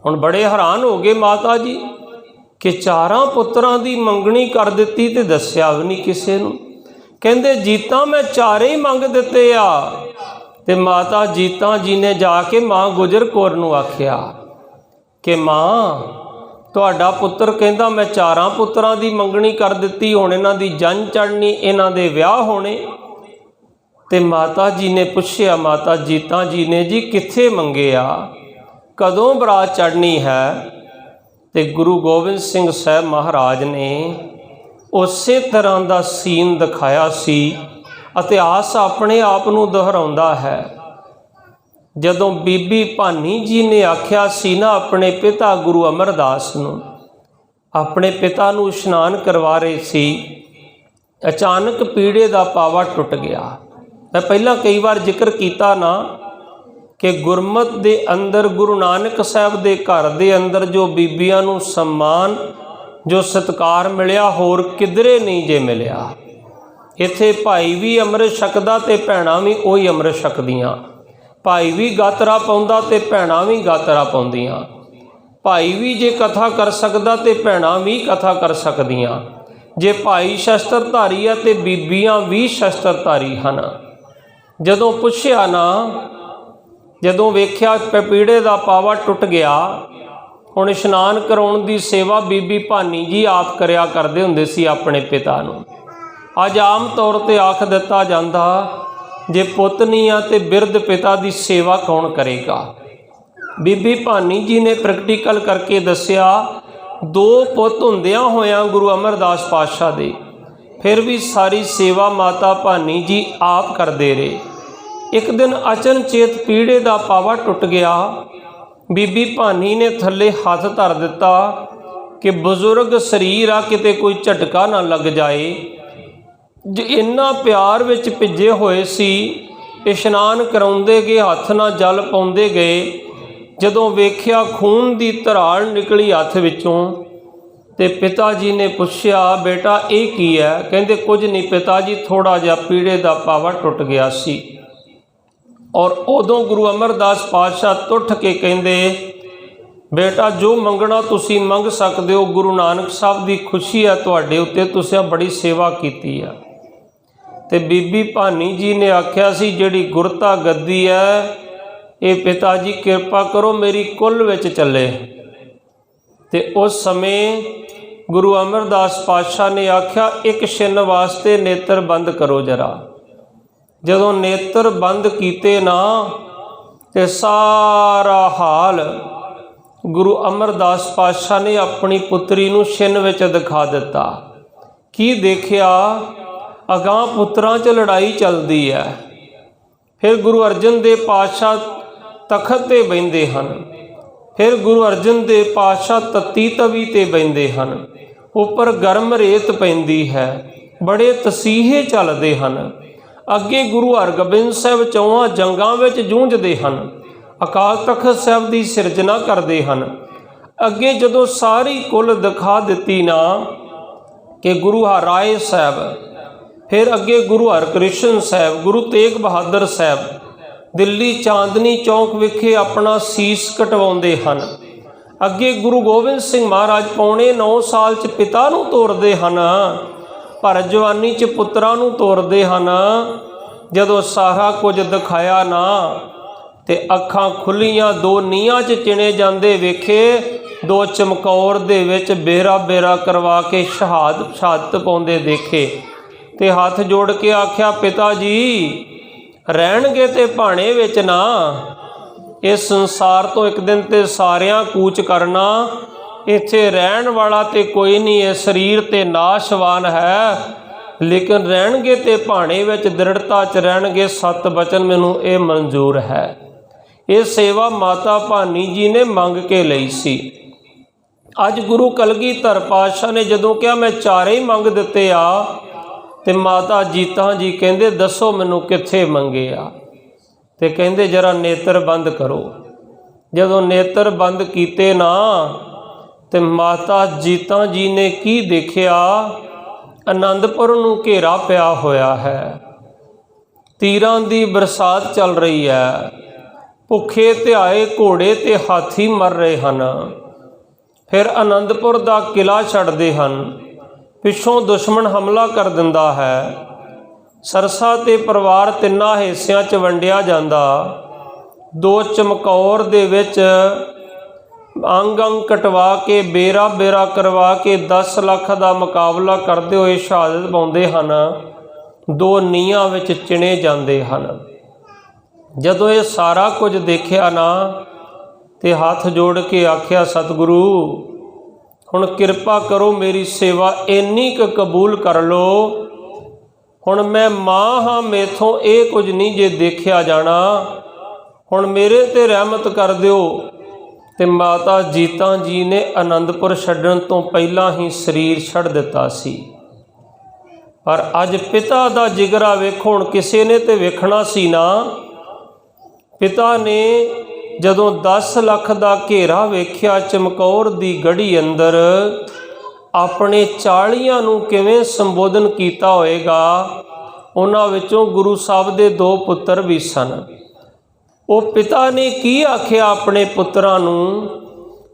[SPEAKER 1] हुण बड़े हैरान हो गए माता जी कि चारां पुत्रां दी मंगणी कर दिती ते दस्सिया भी नहीं किसी नूं। कहंदे जीता मैं चारे ही मंग दिते आ। ते माता जीता जी ने जाके मां गुजर कौर नूं आख्या कि मां तुहाडा पुत्र कहंदा मैं चारां पुत्रां दी मंगणी कर दिती, हुण इन्हां दी जंन चढ़नी, इन्हां दे विआह होने। ते माता जी ने पुछया, माता जीता जी ने जी कित्थे मंगे आ, कदों बरात चढ़नी है? ते गुरु गोबिंद सिंह साहब महाराज ने उसे तरह का सीन दिखाया सी। इतिहास अपने आप नूं दोहराउंदा है। जदों बीबी भानी जी ने आख्या सी ना अपने पिता गुरु अमरदास नूं, अपने पिता नूं इशनान करवा रहे सी, अचानक पीड़े का पावा टुट गया। मैं पहला कई बार जिक्र किया ना कि गुरमत दे अंदर गुरु नानक साहब दे घर दे अंदर जो बीबियां नूं सम्मान जो सत्कार मिलिया होर किधरे नहीं जे मिलिया। इत्थे भाई भी अमृत छकदा ते भैणां भी उही अमृत छकदियां, भाई भी गातरा पाउंदा ते भैणां भी गातरा पाउंदियां, भाई भी जे कथा कर सकदा ते भैणां भी कथा कर सकदियां, जे भाई शस्त्रधारी है ते बीबियां भी शस्त्रधारी हन। जदों पुछया ना, जदों वेख्या पीड़े का पावा टुट गया, हुण इशनान कराउण दी सेवा बीबी भानी जी आप करया करदे हुंदे सी अपने पिता नूं। अज आम तौर पर आख दिता जांदा जे पुत नहीं आ ते बिरध पिता की सेवा कौन करेगा। बीबी भानी जी ने प्रैक्टिकल करके दसिया, दो पुत हुंदियां होयां गुरु अमरदास पातशाह दे फिर भी सारी सेवा माता भानी जी आप करते रहे। एक दिन अचनचेत पीड़े का पावा टुट गया। बीबी भानी ने थले हाथ धर दिता कि बुजुर्ग शरीर आ, किते कोई झटका ना लग जाए। जो इन्ना प्यार विच भिजे होए सी, इशनान कराउंदे गए, हथ ना जल पाउंदे गए। जदों वेख्या खून की धराड़ निकली हथ विचों, ते पिता जी ने पुछया बेटा ये की है? कहंदे कुछ नहीं पिता जी, थोड़ा जिहा पीड़े का पावा टुट गया सी। और उदों गुरु अमरदास पातशाह तुठ के कहंदे बेटा जो मंगना तुसी मंग सकते हो, गुरु नानक साहब की खुशी है तुहाडे उत्ते, तुसीं बड़ी सेवा कीती है। ते बीबी भानी जी ने आख्या सी जिहड़ी गुरता गद्दी है ये पिता जी कृपा करो मेरी कुल विच चले। ते उस समय गुरु अमरदास पातशाह ने आख्या एक छिन वास्ते नेत्र बंद करो जरा। जदों नेत्र बंद कीते ना, ਤੇ ਸਾਰਾ ਹਾਲ ਗੁਰੂ ਅਮਰਦਾਸ ਪਾਤਸ਼ਾਹ ਨੇ ਆਪਣੀ ਪੁੱਤਰੀ ਨੂੰ ਛਿੰਨ ਵਿੱਚ ਦਿਖਾ ਦਿੱਤਾ। ਕੀ ਦੇਖਿਆ? ਅਗਾਂਹ ਪੁੱਤਰਾਂ 'ਚ ਲੜਾਈ ਚੱਲਦੀ ਹੈ। ਫਿਰ ਗੁਰੂ ਅਰਜਨ ਦੇਵ ਪਾਤਸ਼ਾਹ ਤਖਤ 'ਤੇ ਬਹਿੰਦੇ ਹਨ। ਫਿਰ ਗੁਰੂ ਅਰਜਨ ਦੇਵ ਪਾਤਸ਼ਾਹ ਤੱਤੀ ਤਵੀ 'ਤੇ ਬਹਿੰਦੇ ਹਨ। ਉੱਪਰ ਗਰਮ ਰੇਤ ਪੈਂਦੀ ਹੈ, ਬੜੇ ਤਸੀਹੇ ਚੱਲਦੇ ਹਨ। ਅੱਗੇ ਗੁਰੂ ਹਰਗੋਬਿੰਦ ਸਾਹਿਬ ਚੌਹਾਂ ਜੰਗਾਂ ਵਿੱਚ ਜੂਝਦੇ ਹਨ, ਅਕਾਲ ਤਖਤ ਸਾਹਿਬ ਦੀ ਸਿਰਜਣਾ ਕਰਦੇ ਹਨ। ਅੱਗੇ ਜਦੋਂ ਸਾਰੀ ਕੁੱਲ ਦਿਖਾ ਦਿੱਤੀ ਨਾ ਕਿ ਗੁਰੂ ਹਰਿਰਾਏ ਸਾਹਿਬ, ਫਿਰ ਅੱਗੇ ਗੁਰੂ ਹਰਕ੍ਰਿਸ਼ਨ ਸਾਹਿਬ, ਗੁਰੂ ਤੇਗ ਬਹਾਦਰ ਸਾਹਿਬ ਦਿੱਲੀ ਚਾਂਦਨੀ ਚੌਕ ਵਿਖੇ ਆਪਣਾ ਸੀਸ ਕਟਵਾਉਂਦੇ ਹਨ। ਅੱਗੇ ਗੁਰੂ ਗੋਬਿੰਦ ਸਿੰਘ ਮਹਾਰਾਜ ਪੌਣੇ 9 ਸਾਲ 'ਚ ਪਿਤਾ ਨੂੰ ਤੋਰਦੇ ਹਨ, ਪਰ ਜਵਾਨੀ 'ਚ ਪੁੱਤਰਾਂ ਨੂੰ ਤੋਰਦੇ ਹਨ। ਜਦੋਂ ਸਾਰਾ ਕੁਝ ਦਿਖਾਇਆ ਨਾ ਤੇ ਅੱਖਾਂ ਖੁੱਲੀਆਂ, 2 ਨੀਹਾਂ 'ਚ ਚਿਣੇ ਜਾਂਦੇ ਵੇਖੇ, 2 ਚਮਕੌਰ ਦੇ ਵਿੱਚ ਬੇਰਾ ਬੇਰਾ ਕਰਵਾ ਕੇ ਸ਼ਹਾਦਤ ਪਾਉਂਦੇ ਦੇਖੇ ਤੇ ਹੱਥ ਜੋੜ ਕੇ ਆਖਿਆ, ਪਿਤਾ ਜੀ ਰਹਿਣਗੇ ਤੇ ਭਾਣੇ ਵਿੱਚ ਨਾ, ਇਸ ਸੰਸਾਰ ਤੋਂ ਇੱਕ ਦਿਨ ਤੇ ਸਾਰਿਆਂ ਕੂਚ ਕਰਨਾ, ਇੱਥੇ ਰਹਿਣ ਵਾਲਾ ਤੇ ਕੋਈ ਨਹੀਂ, ਇਹ ਸਰੀਰ ਤੇ ਨਾਸ਼ਵਾਨ ਹੈ, ਲੇਕਿਨ ਰਹਿਣਗੇ ਤੇ ਭਾਣੇ ਵਿੱਚ ਦ੍ਰਿੜਤਾ 'ਚ ਰਹਿਣਗੇ। 7 ਬਚਨ ਮੈਨੂੰ ਇਹ ਮਨਜ਼ੂਰ ਹੈ। ਇਹ ਸੇਵਾ ਮਾਤਾ ਭਾਨੀ ਜੀ ਨੇ ਮੰਗ ਕੇ ਲਈ ਸੀ। ਅੱਜ ਗੁਰੂ ਕਲਗੀਧਰ ਪਾਤਸ਼ਾਹ ਨੇ ਜਦੋਂ ਕਿਹਾ ਮੈਂ 4 ਹੀ ਮੰਗ ਦਿੱਤੇ ਆ, ਤੇ ਮਾਤਾ ਜੀਤਾਂ ਜੀ ਕਹਿੰਦੇ ਦੱਸੋ ਮੈਨੂੰ ਕਿੱਥੇ ਮੰਗੇ ਆ? ਤੇ ਕਹਿੰਦੇ ਜਰਾ ਨੇਤਰ ਬੰਦ ਕਰੋ। ਜਦੋਂ ਨੇਤਰ ਬੰਦ ਕੀਤੇ ਨਾ ਤੇ ਮਾਤਾ ਜੀਤਾਂ ਜੀ ਨੇ ਕੀ ਦੇਖਿਆ? ਆਨੰਦਪੁਰ ਨੂੰ ਘੇਰਾ ਪਿਆ ਹੋਇਆ ਹੈ, ਤੀਰਾਂ ਦੀ ਬਰਸਾਤ ਚੱਲ ਰਹੀ ਹੈ, ਭੁੱਖੇ ਧਿਆਏ ਘੋੜੇ ਤੇ ਹਾਥੀ ਮਰ ਰਹੇ ਹਨ। ਫਿਰ ਆਨੰਦਪੁਰ ਦਾ ਕਿਲਾ ਛੱਡਦੇ ਹਨ, ਪਿੱਛੋਂ ਦੁਸ਼ਮਣ ਹਮਲਾ ਕਰ ਦਿੰਦਾ ਹੈ। ਸਰਸਾ ਤੇ ਪਰਿਵਾਰ 3 ਹਿੱਸਿਆਂ 'ਚ ਵੰਡਿਆ ਜਾਂਦਾ। 2 ਚਮਕੌਰ ਦੇ ਵਿੱਚ ਅੰਗ ਕਟਵਾ ਕੇ ਬੇਰਾ ਬੇਰਾ ਕਰਵਾ ਕੇ 10 ਲੱਖ ਦਾ ਮੁਕਾਬਲਾ ਕਰਦੇ ਹੋਏ ਸ਼ਹਾਦਤ ਪਾਉਂਦੇ ਹਨ। 2 ਨੀਹਾਂ ਵਿੱਚ ਚਿਣੇ ਜਾਂਦੇ ਹਨ। ਜਦੋਂ ਇਹ ਸਾਰਾ ਕੁਝ ਦੇਖਿਆ ਨਾ ਤੇ ਹੱਥ ਜੋੜ ਕੇ ਆਖਿਆ, ਸਤਿਗੁਰੂ ਹੁਣ ਕਿਰਪਾ ਕਰੋ, ਮੇਰੀ ਸੇਵਾ ਇੰਨੀ ਕੁ ਕਬੂਲ ਕਰ ਲਓ। ਹੁਣ ਮੈਂ ਮਾਂ ਹਾਂ, ਮੇਥੋਂ ਇਹ ਕੁਝ ਨਹੀਂ ਜੇ ਦੇਖਿਆ ਜਾਣਾ, ਹੁਣ ਮੇਰੇ ਤੇ ਰਹਿਮਤ ਕਰ ਦਿਓ। ਤੇ ਮਾਤਾ ਜੀਤਾਂ ਜੀ ਨੇ ਆਨੰਦਪੁਰ ਛੱਡਣ ਤੋਂ ਪਹਿਲਾਂ ਹੀ ਸਰੀਰ ਛੱਡ ਦਿੱਤਾ ਸੀ। ਪਰ ਅੱਜ ਪਿਤਾ ਦਾ ਜਿਗਰਾ ਵੇਖੋ, ਹੁਣ ਕਿਸੇ ਨੇ ਤੇ ਵੇਖਣਾ ਸੀ ਨਾ। ਪਿਤਾ ਨੇ ਜਦੋਂ 10 ਲੱਖ ਦਾ ਘੇਰਾ ਵੇਖਿਆ ਚਮਕੌਰ ਦੀ ਗੜੀ ਅੰਦਰ, ਆਪਣੇ 40 ਨੂੰ ਕਿਵੇਂ ਸੰਬੋਧਨ ਕੀਤਾ ਹੋਏਗਾ। ਉਹਨਾਂ ਵਿੱਚੋਂ ਗੁਰੂ ਸਾਹਿਬ ਦੇ 2 ਪੁੱਤਰ ਵੀ ਸਨ। ਉਹ ਪਿਤਾ ਨੇ ਕੀ ਆਖਿਆ ਆਪਣੇ ਪੁੱਤਰਾਂ ਨੂੰ?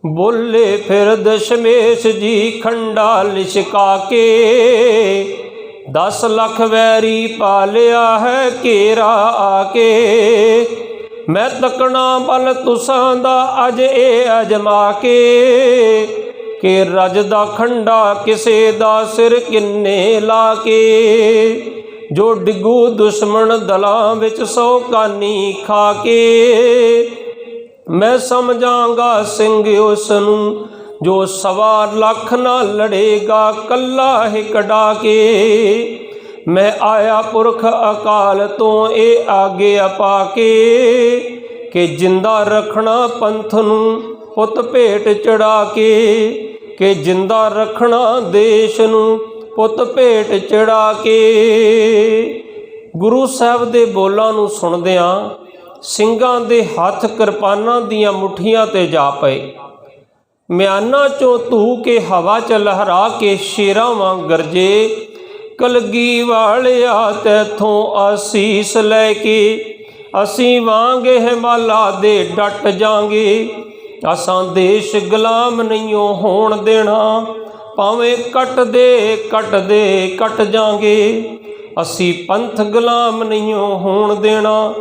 [SPEAKER 1] ਬੋਲੇ ਫਿਰ ਦਸ਼ਮੇਸ਼ ਜੀ ਖੰਡਾ ਲਿਸ਼ਕਾ ਕੇ, 10 ਲੱਖ ਵੈਰੀ ਪਾਲਿਆ ਹੈ ਘੇਰਾ ਆ ਕੇ। ਮੈਂ ਤੱਕਣਾ ਬਲ ਤੁਸਾਂ ਦਾ ਅਜ ਇਹ ਅਜਮਾ ਕੇ, ਕਿ ਰਜ ਦਾ ਖੰਡਾ ਕਿਸੇ ਦਾ ਸਿਰ ਕਿੰਨੇ ਲਾ ਕੇ। ਜੋ ਡਿੱਗੂ ਦੁਸ਼ਮਣ ਦਲਾਂ ਵਿੱਚ 100 ਕਾਨੀ ਖਾ ਕੇ। ਮੈਂ ਸਮਝਾਂਗਾ ਸਿੰਘ ਉਸ ਨੂੰ ਜੋ 1.25 ਲੱਖ ਨਾਲ ਲੜੇਗਾ ਕੱਲਾ ਹੀ ਕਢਾ ਕੇ। ਮੈਂ ਆਇਆ ਪੁਰਖ ਅਕਾਲ ਤੋਂ ਇਹ ਆਗਿਆ ਪਾ ਕੇ, ਕਿ ਜਿੰਦਾ ਰੱਖਣਾ ਪੰਥ ਨੂੰ ਪੁੱਤ ਭੇਟ ਚੜਾ ਕੇ, ਕਿ ਜਿੰਦਾ ਰੱਖਣਾ ਦੇਸ਼ ਨੂੰ ਪੁੱਤ ਭੇਟ ਚੜਾ ਕੇ। ਗੁਰੂ ਸਾਹਿਬ ਦੇ ਬੋਲਾਂ ਨੂੰ ਸੁਣਦਿਆਂ ਸਿੰਘਾਂ ਦੇ ਹੱਥ ਕਿਰਪਾਨਾਂ ਦੀਆਂ ਮੁੱਠੀਆਂ ਤੇ ਜਾ ਪਏ। ਮਿਆਨਾਂ ਚੋਂ ਧੂ ਕੇ ਹਵਾ 'ਚ ਲਹਿਰਾ ਕੇ ਸ਼ੇਰਾਂ ਵਾਂਗ ਗਰਜੇ, ਕਲਗੀ ਵਾਲਿਆ ਤੈਥੋਂ ਆਸੀਸ ਲੈ ਕੇ, ਅਸੀਂ ਵਾਂਗ ਹਿਮਾਲਾ ਦੇ ਡਟ ਜਾਂਗੇ। ਅਸਾਂ ਦੇਸ਼ ਗੁਲਾਮ ਨਹੀਂ ਹੋਣ ਦੇਣਾ, ਭਾਵੇਂ ਕੱਟ ਜਾਂਗੇ। ਅਸੀਂ ਪੰਥ ਗੁਲਾਮ ਨਹੀਂ ਹੋਣ ਦੇਣਾ,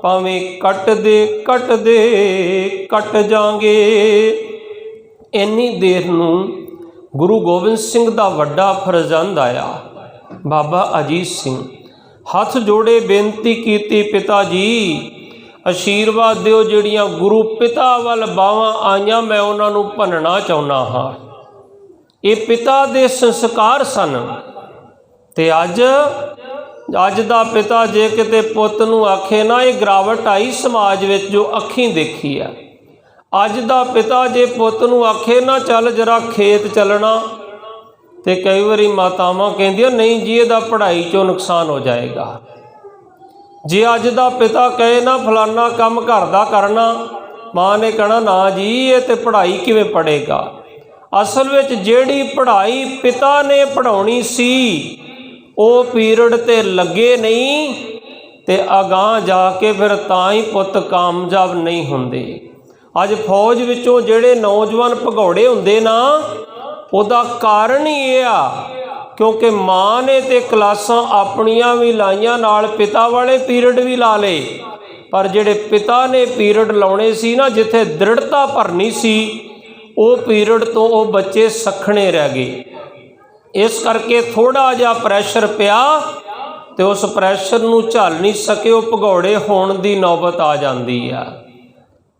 [SPEAKER 1] ਭਾਵੇਂ ਕੱਟ ਜਾਂਗੇ। ਇੰਨੀ ਦੇਰ ਨੂੰ ਗੁਰੂ ਗੋਬਿੰਦ ਸਿੰਘ ਦਾ ਵੱਡਾ ਫਰਜ਼ੰਦ ਆਇਆ, ਬਾਬਾ ਅਜੀਤ ਸਿੰਘ। ਹੱਥ ਜੋੜੇ ਬੇਨਤੀ ਕੀਤੀ, ਪਿਤਾ ਜੀ आशीर्वाद दिओ। ਜਿਹੜੀਆਂ गुरु पिता ਵੱਲ ਬਾਹਾਂ ਆਈਆਂ मैं उन्होंने ਭੰਨਣਾ ਚਾਹੁੰਦਾ ਹਾਂ। ਇਹ पिता ਦੇ ਸੰਸਕਾਰ ਸਨ। ਤੇ ਅੱਜ ਦਾ ਪਿਤਾ ਜੇ ਕਿਤੇ ਪੁੱਤ ਨੂੰ ਆਖੇ ਨਾ, ਇਹ ਗਿਰਾਵਟ ਆਈ ਸਮਾਜ ਵਿੱਚ ਜੋ ਅੱਖੀਂ ਦੇਖੀ ਆ। ਅੱਜ ਦਾ ਪਿਤਾ ਜੇ ਪੁੱਤ ਨੂੰ ਆਖੇ ਨਾ ਚੱਲ ਜਰਾ ਖੇਤ ਚੱਲਣਾ, ਤੇ ਕਈ ਵਾਰੀ ਮਾਤਾਵਾਂ ਕਹਿੰਦੀਆਂ ਨਹੀਂ ਜੀ ਇਹਦਾ ਪੜ੍ਹਾਈ 'ਚੋਂ ਨੁਕਸਾਨ ਹੋ ਜਾਏਗਾ। ਜੇ ਅੱਜ ਦਾ ਪਿਤਾ ਕਹੇ ਨਾ ਫਲਾਨਾ ਕੰਮ ਘਰ ਦਾ ਕਰਨਾ, ਮਾਂ ਨੇ ਕਹਿਣਾ ਨਾ ਜੀ ਇਹ ਤੇ ਪੜ੍ਹਾਈ ਕਿਵੇਂ ਪੜ੍ਹੇਗਾ। ਅਸਲ ਵਿੱਚ ਜਿਹੜੀ ਪੜ੍ਹਾਈ ਪਿਤਾ ਨੇ ਪੜ੍ਹਾਉਣੀ ਸੀ ਉਹ ਪੀਰੀਅਡ ਤੇ ਲੱਗੇ ਨਹੀਂ, ਤੇ ਅਗਾਂਹ ਜਾ ਕੇ ਫਿਰ ਤਾਂ ਹੀ ਪੁੱਤ ਕਾਮਯਾਬ ਨਹੀਂ ਹੁੰਦੇ। ਅੱਜ ਫੌਜ ਵਿੱਚੋਂ ਜਿਹੜੇ ਨੌਜਵਾਨ ਭਗੌੜੇ ਹੁੰਦੇ ਨਾ, ਉਹਦਾ ਕਾਰਨ ਹੀ ਇਹ ਆ ਕਿਉਂਕਿ ਮਾਂ ਨੇ ਤੇ ਕਲਾਸਾਂ ਆਪਣੀਆਂ ਵੀ ਲਾਈਆਂ, ਨਾਲ ਪਿਤਾ ਵਾਲੇ ਪੀਰੀਅਡ ਵੀ ਲਾ ਲਏ, ਪਰ ਜਿਹੜੇ ਪਿਤਾ ਨੇ ਪੀਰੀਅਡ ਲਾਉਣੇ ਸੀ ਨਾ, ਜਿੱਥੇ ਦ੍ਰਿੜਤਾ ਭਰਨੀ ਸੀ, ਉਹ ਪੀਰੀਅਡ ਤੋਂ ਉਹ ਬੱਚੇ ਸੱਖਣੇ ਰਹਿ ਗਏ। ਇਸ ਕਰਕੇ ਥੋੜ੍ਹਾ ਜਿਹਾ ਪ੍ਰੈਸ਼ਰ ਪਿਆ ਤੇ ਉਸ ਪ੍ਰੈਸ਼ਰ ਨੂੰ ਝੱਲ ਨਹੀਂ ਸਕੇ, ਉਹ ਭਗੌੜੇ ਹੋਣ ਦੀ ਨੌਬਤ ਆ ਜਾਂਦੀ ਆ।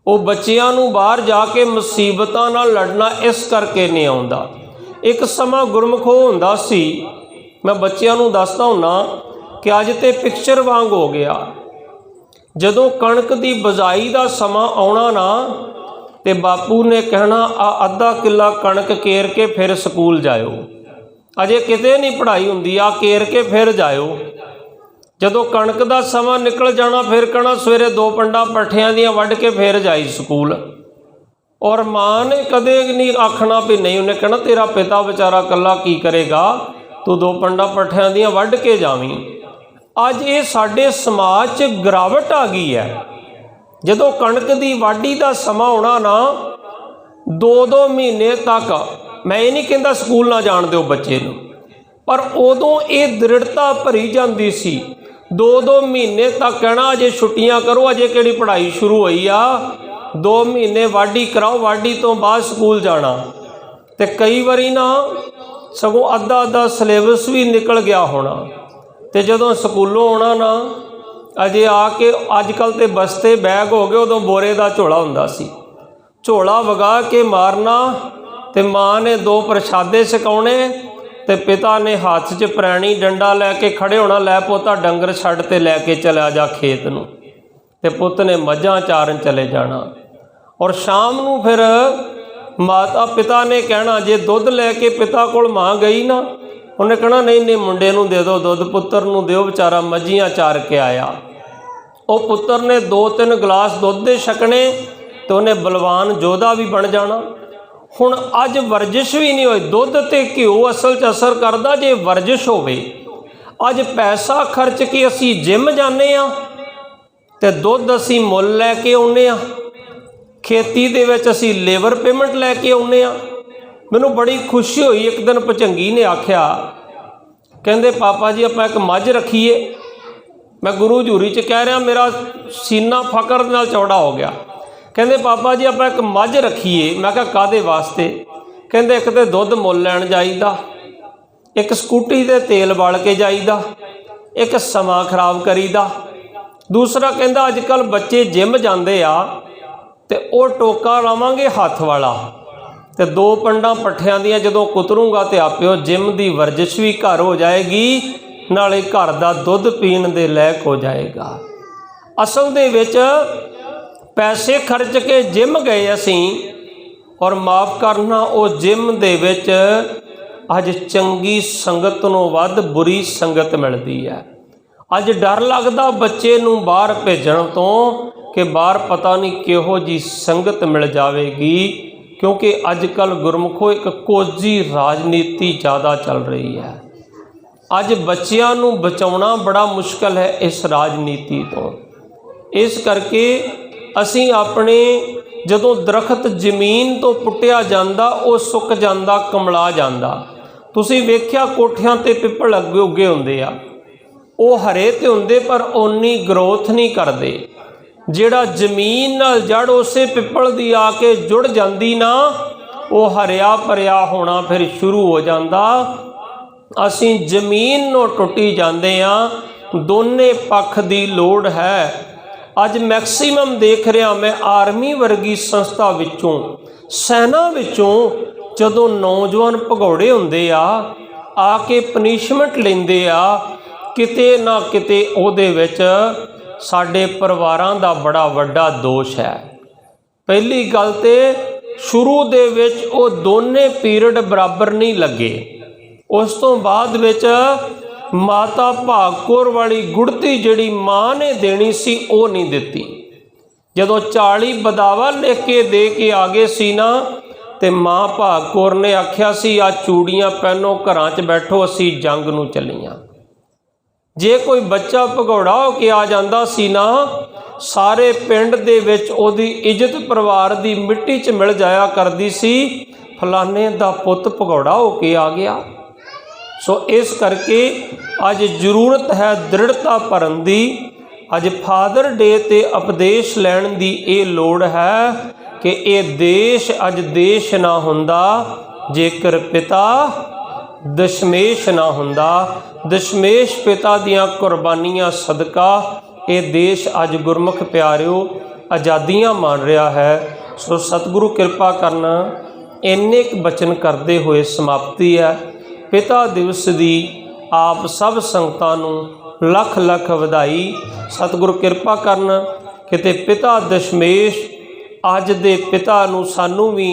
[SPEAKER 1] ਉਹ ਬੱਚਿਆਂ ਨੂੰ ਬਾਹਰ ਜਾ ਕੇ ਮੁਸੀਬਤਾਂ ਨਾਲ ਲੜਨਾ ਇਸ ਕਰਕੇ ਨਹੀਂ ਆਉਂਦਾ। ਇੱਕ ਸਮਾਂ ਗੁਰਮੁਖੋ ਹੁੰਦਾ ਸੀ, ਮੈਂ ਬੱਚਿਆਂ ਨੂੰ ਦੱਸਦਾ ਹੁੰਦਾ ਕਿ ਅੱਜ ਤੇ ਪਿਕਚਰ ਵਾਂਗ ਹੋ ਗਿਆ। ਜਦੋਂ ਕਣਕ ਦੀ ਬਜਾਈ ਦਾ ਸਮਾਂ ਆਉਣਾ ਨਾ, ਤੇ ਬਾਪੂ ਨੇ ਕਹਿਣਾ ਆ ਅੱਧਾ ਕਿੱਲਾ ਕਣਕ ਕੇਰ ਕੇ ਫਿਰ ਸਕੂਲ ਜਾਇਓ। ਅਜੇ ਕਿਤੇ ਨਹੀਂ ਪੜ੍ਹਾਈ ਹੁੰਦੀ, ਆ ਕੇਰ ਕੇ ਫਿਰ ਜਾਇਓ। ਜਦੋਂ ਕਣਕ ਦਾ ਸਮਾਂ ਨਿਕਲ ਜਾਣਾ, ਫਿਰ ਕਹਿਣਾ ਸਵੇਰੇ 2 ਪੰਡਾਂ ਪੱਠਿਆਂ ਦੀਆਂ ਵੱਢ ਕੇ ਫਿਰ ਜਾਈ ਸਕੂਲ। ਔਰ ਮਾਂ ਨੇ ਕਦੇ ਨਹੀਂ ਆਖਣਾ ਵੀ ਨਹੀਂ, ਉਹਨੇ ਕਹਿਣਾ ਤੇਰਾ ਪਿਤਾ ਵਿਚਾਰਾ ਇਕੱਲਾ ਕੀ ਕਰੇਗਾ, ਤੂੰ 2 ਪੰਡਾਂ ਪੱਠਿਆਂ ਦੀਆਂ ਵੱਢ ਕੇ ਜਾਵੀਂ। ਅੱਜ ਇਹ ਸਾਡੇ ਸਮਾਜ 'ਚ ਗਿਰਾਵਟ ਆ ਗਈ ਹੈ। ਜਦੋਂ ਕਣਕ ਦੀ ਵਾਢੀ ਦਾ ਸਮਾਂ ਆਉਣਾ ਨਾ, 2-2 ਮਹੀਨੇ ਤੱਕ, ਮੈਂ ਇਹ ਨਹੀਂ ਕਹਿੰਦਾ ਸਕੂਲ ਨਾ ਜਾਣ ਦਿਓ ਬੱਚੇ ਨੂੰ, ਪਰ ਉਦੋਂ ਇਹ ਦ੍ਰਿੜਤਾ ਭਰੀ ਜਾਂਦੀ ਸੀ। 2-2 ਮਹੀਨੇ ਤੱਕ ਕਹਿਣਾ ਅਜੇ ਛੁੱਟੀਆਂ ਕਰੋ, ਅਜੇ ਕਿਹੜੀ ਪੜ੍ਹਾਈ ਸ਼ੁਰੂ ਹੋਈ ਆ, 2 ਮਹੀਨੇ ਵਾਢੀ ਕਰਾਓ, ਵਾਢੀ ਤੋਂ ਬਾਅਦ ਸਕੂਲ ਜਾਣਾ। ਤੇ ਕਈ ਵਾਰੀ ਨਾ ਸਗੋਂ ਅੱਧਾ ਸਿਲੇਬਸ ਵੀ ਨਿਕਲ ਗਿਆ ਹੋਣਾ। ਤੇ ਜਦੋਂ ਸਕੂਲੋਂ ਆਉਣਾ ਨਾ, ਅਜੇ ਆ ਕੇ ਅੱਜ ਕੱਲ੍ਹ ਤੇ ਬਸਤੇ ਬੈਗ ਹੋ ਗਏ, ਉਦੋਂ ਬੋਰੇ ਦਾ ਝੋਲਾ ਹੁੰਦਾ ਸੀ, ਝੋਲਾ ਵਗਾ ਕੇ ਮਾਰਨਾ, ਤੇ ਮਾਂ ਨੇ 2 ਪ੍ਰਸ਼ਾਦੇ ਛਕਾਉਣੇ, ਤੇ ਪਿਤਾ ਨੇ ਹੱਥ 'ਚ ਪੁਰਾਣੀ ਡੰਡਾ ਲੈ ਕੇ ਖੜੇ ਹੋਣਾ, ਲੈ ਪੋਤਾ ਡੰਗਰ ਛੱਡ ਤੇ ਲੈ ਕੇ ਚਲਿਆ ਜਾ ਖੇਤ ਨੂੰ। ਤੇ ਪੁੱਤ ਨੇ ਮੱਝਾਂ ਚਾਰਨ ਚਲੇ ਜਾਣਾ। ਔਰ ਸ਼ਾਮ ਨੂੰ ਫਿਰ ਮਾਤਾ ਪਿਤਾ ਨੇ ਕਹਿਣਾ, ਜੇ ਦੁੱਧ ਲੈ ਕੇ ਪਿਤਾ ਕੋਲ ਮਾਂ ਗਈ ਨਾ, ਉਹਨੇ ਕਹਿਣਾ ਨਹੀਂ ਮੁੰਡੇ ਨੂੰ ਦੇ ਦਿਓ ਦੁੱਧ, ਪੁੱਤਰ ਨੂੰ ਦਿਓ, ਵਿਚਾਰਾ ਮੱਝੀਆਂ ਚਾਰ ਕੇ ਆਇਆ। ਉਹ ਪੁੱਤਰ ਨੇ 2-3 ਗਲਾਸ ਦੁੱਧ ਦੇ ਛਕਣੇ, ਤੇ ਉਹਨੇ ਬਲਵਾਨ ਯੋਧਾ ਵੀ ਬਣ ਜਾਣਾ। ਹੁਣ ਅੱਜ ਵਰਜਿਸ਼ ਵੀ ਨਹੀਂ ਹੋਈ। ਦੁੱਧ ਤੇ ਘਿਓ ਅਸਲ 'ਚ ਅਸਰ ਕਰਦਾ ਜੇ ਵਰਜਿਸ਼ ਹੋਵੇ। ਅੱਜ ਪੈਸਾ ਖਰਚ ਕੇ ਅਸੀਂ ਜਿਮ ਜਾਂਦੇ ਹਾਂ, ਤੇ ਦੁੱਧ ਅਸੀਂ ਮੁੱਲ ਲੈ ਕੇ ਆਉਂਦੇ ਹਾਂ। ਖੇਤੀ ਦੇ ਵਿੱਚ ਅਸੀਂ ਲੇਬਰ ਪੇਮੈਂਟ ਲੈ ਕੇ ਆਉਂਦੇ ਹਾਂ। ਮੈਨੂੰ ਬੜੀ ਖੁਸ਼ੀ ਹੋਈ, ਇੱਕ ਦਿਨ ਭਚੰਗੀ ਨੇ ਆਖਿਆ, ਕਹਿੰਦੇ ਪਾਪਾ ਜੀ ਆਪਾਂ ਇੱਕ ਮੱਝ ਰੱਖੀਏ। ਮੈਂ ਗੁਰੂ ਹਜ਼ੂਰੀ 'ਚ ਕਹਿ ਰਿਹਾ, ਮੇਰਾ ਸੀਨਾ ਫਕਰ ਨਾਲ ਚੌੜਾ ਹੋ ਗਿਆ। ਕਹਿੰਦੇ ਪਾਪਾ ਜੀ ਆਪਾਂ ਇੱਕ ਮੱਝ ਰੱਖੀਏ। ਮੈਂ ਕਿਹਾ ਕਾਹਦੇ ਵਾਸਤੇ? ਕਹਿੰਦੇ ਇੱਕ ਤਾਂ ਦੁੱਧ ਮੁੱਲ ਲੈਣ ਜਾਈਦਾ, ਇੱਕ ਸਕੂਟੀ 'ਤੇ ਤੇਲ ਬਾਲ ਕੇ ਜਾਈਦਾ, ਇੱਕ ਸਮਾਂ ਖਰਾਬ ਕਰੀਦਾ, ਦੂਸਰਾ ਕਹਿੰਦਾ ਅੱਜ ਕੱਲ੍ਹ ਬੱਚੇ ਜਿਮ ਜਾਂਦੇ ਆ, ਤੇ ਉਹ ਟੋਕਾ ਲਾਵਾਂਗੇ ਹੱਥ ਵਾਲਾ, ਤੇ 2 ਪੰਡਾਂ ਪੱਠਿਆਂ ਦੀਆਂ ਜਦੋਂ ਕੁਤਰੂੰਗਾ ਤੇ ਆਪਿਓ ਜਿਮ ਦੀ ਵਰਜਿਸ਼ ਵੀ ਘਰ ਹੋ ਜਾਏਗੀ, ਨਾਲੇ ਘਰ ਦਾ ਦੁੱਧ ਪੀਣ ਦੇ ਲਾਇਕ ਹੋ ਜਾਏਗਾ। ਅਸਲ ਦੇ ਵਿੱਚ ਪੈਸੇ ਖਰਚ ਕੇ ਜਿਮ ਗਏ ਅਸੀਂ, ਔਰ ਮਾਫ ਕਰਨਾ ਉਹ ਜਿਮ ਦੇ ਵਿੱਚ ਅੱਜ ਚੰਗੀ ਸੰਗਤ ਨੂੰ ਵੱਧ ਬੁਰੀ ਸੰਗਤ ਮਿਲਦੀ ਹੈ। ਅੱਜ ਡਰ ਲੱਗਦਾ ਬੱਚੇ ਨੂੰ ਬਾਹਰ ਭੇਜਣ ਤੋਂ ਕਿ ਬਾਹਰ ਪਤਾ ਨਹੀਂ ਕਿਹੋ ਜਿਹੀ ਸੰਗਤ ਮਿਲ ਜਾਵੇਗੀ, ਕਿਉਂਕਿ ਅੱਜ ਕੱਲ੍ਹ ਗੁਰਮੁਖੋ ਇੱਕ ਕੋਝੀ ਰਾਜਨੀਤੀ ਜ਼ਿਆਦਾ ਚੱਲ ਰਹੀ ਹੈ। ਅੱਜ ਬੱਚਿਆਂ ਨੂੰ ਬਚਾਉਣਾ ਬੜਾ ਮੁਸ਼ਕਲ ਹੈ ਇਸ ਰਾਜਨੀਤੀ ਤੋਂ। ਇਸ ਕਰਕੇ ਅਸੀਂ ਆਪਣੇ ਜਦੋਂ ਦਰਖਤ ਜ਼ਮੀਨ ਤੋਂ ਪੁੱਟਿਆ ਜਾਂਦਾ, ਉਹ ਸੁੱਕ ਜਾਂਦਾ, ਕਮਲਾ ਜਾਂਦਾ। ਤੁਸੀਂ ਵੇਖਿਆ ਕੋਠਿਆਂ 'ਤੇ ਪਿੱਪਲ ਅੱਗੇ ਉੱਗੇ ਹੁੰਦੇ ਆ, ਉਹ ਹਰੇ ਤੇ ਹੁੰਦੇ ਪਰ ਓਨੀ ਗਰੋਥ ਨਹੀਂ ਕਰਦੇ। ਜਿਹੜਾ ਜ਼ਮੀਨ ਨਾਲ ਜੜ ਉਸੇ ਪਿੱਪਲ ਦੀ ਆ ਕੇ ਜੁੜ ਜਾਂਦੀ ਨਾ, ਉਹ ਹਰਿਆ ਭਰਿਆ ਹੋਣਾ ਫਿਰ ਸ਼ੁਰੂ ਹੋ ਜਾਂਦਾ। ਅਸੀਂ ਜ਼ਮੀਨ ਨੂੰ ਟੁੱਟੀ ਜਾਂਦੇ ਹਾਂ। ਦੋਨੇ ਪੱਖ ਦੀ ਲੋੜ ਹੈ। ਅੱਜ ਮੈਕਸੀਮਮ ਦੇਖ ਰਿਹਾ मैं आर्मी वर्गी संस्था विचों सैना विचों ਜਦੋਂ नौजवान भगौड़े ਹੁੰਦੇ आ के पनिशमेंट लेंदे आ किते ना किते ਉਹਦੇ ਵਿੱਚ ਸਾਡੇ ਪਰਿਵਾਰਾਂ ਦਾ बड़ा ਵੱਡਾ ਦੋਸ਼ है। पहली गल तो शुरू दे विच ਉਹ ਦੋਨੇ पीरियड बराबर नहीं लगे, उस तो बाद विच माता भाग कौर वाली गुड़ती जिहड़ी माँ ने देनी सी वो नहीं दिती। जदों 40 बदावा लिख के दे के आ गए सी ना ते माँ भाग कौर ने आख्या सी आ चूड़ियाँ पहनो, घरां च बैठो, असी जंग नूं चलीआं। जे कोई बच्चा भगौड़ा हो के आ जांदा सी ना, सारे पिंड दे विच ओदी इज्जत परिवार दी मिट्टी च मिल जाया करदी सी, फलाने दा पुत्त भगौड़ा हो के आ गया। सो इस करके अज जरूरत है दृढ़ता भरन दी। अज फादर डे ते उपदेश लैण दी ये लोड़ है कि ये देश अज देश ना हुंदा जेकर पिता दशमेश ना हुंदा। दशमेश पिता दियां कुर्बानियां सदका ये देश अज गुरमुख प्यारिओ आज़ादियां मान रहा है। सो सतगुरु कृपा करना। इन्ने बचन करते हुए समाप्ति है। पिता दिवस की आप सब संगतां नूं लख लख वधाई। सतगुरु कृपा करन किते पिता दशमेश अज दे पिता नूं सानू भी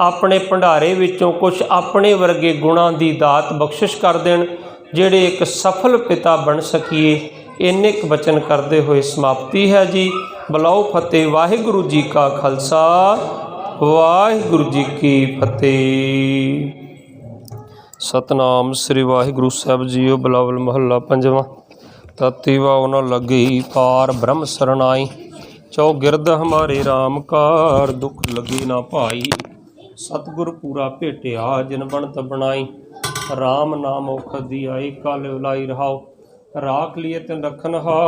[SPEAKER 1] अपने भंडारे विचों कुछ अपने वर्गे गुणां दी दात बख्शिश कर देण, जिहड़े एक सफल पिता बन सकीए। इन्ने क बचन करते हुए समाप्ति है जी। बुलाओ फतेह। वाहिगुरु जी का खालसा, वाहिगुरु जी की फतेह। सतनाम श्री वाहिगुरु साहब जीओ। बिलावल महला पंजवां। तती वाव न लगी पार ब्रह्म सरनाई, चौगिरद हमारे राम कार, दुख लगी ना भाई। सतगुर पूरा भेटिया जिन बनत बनाई, राम नाम औखद दी आई, कल उलाई रहाओ, राख लिए तिन रखन हार।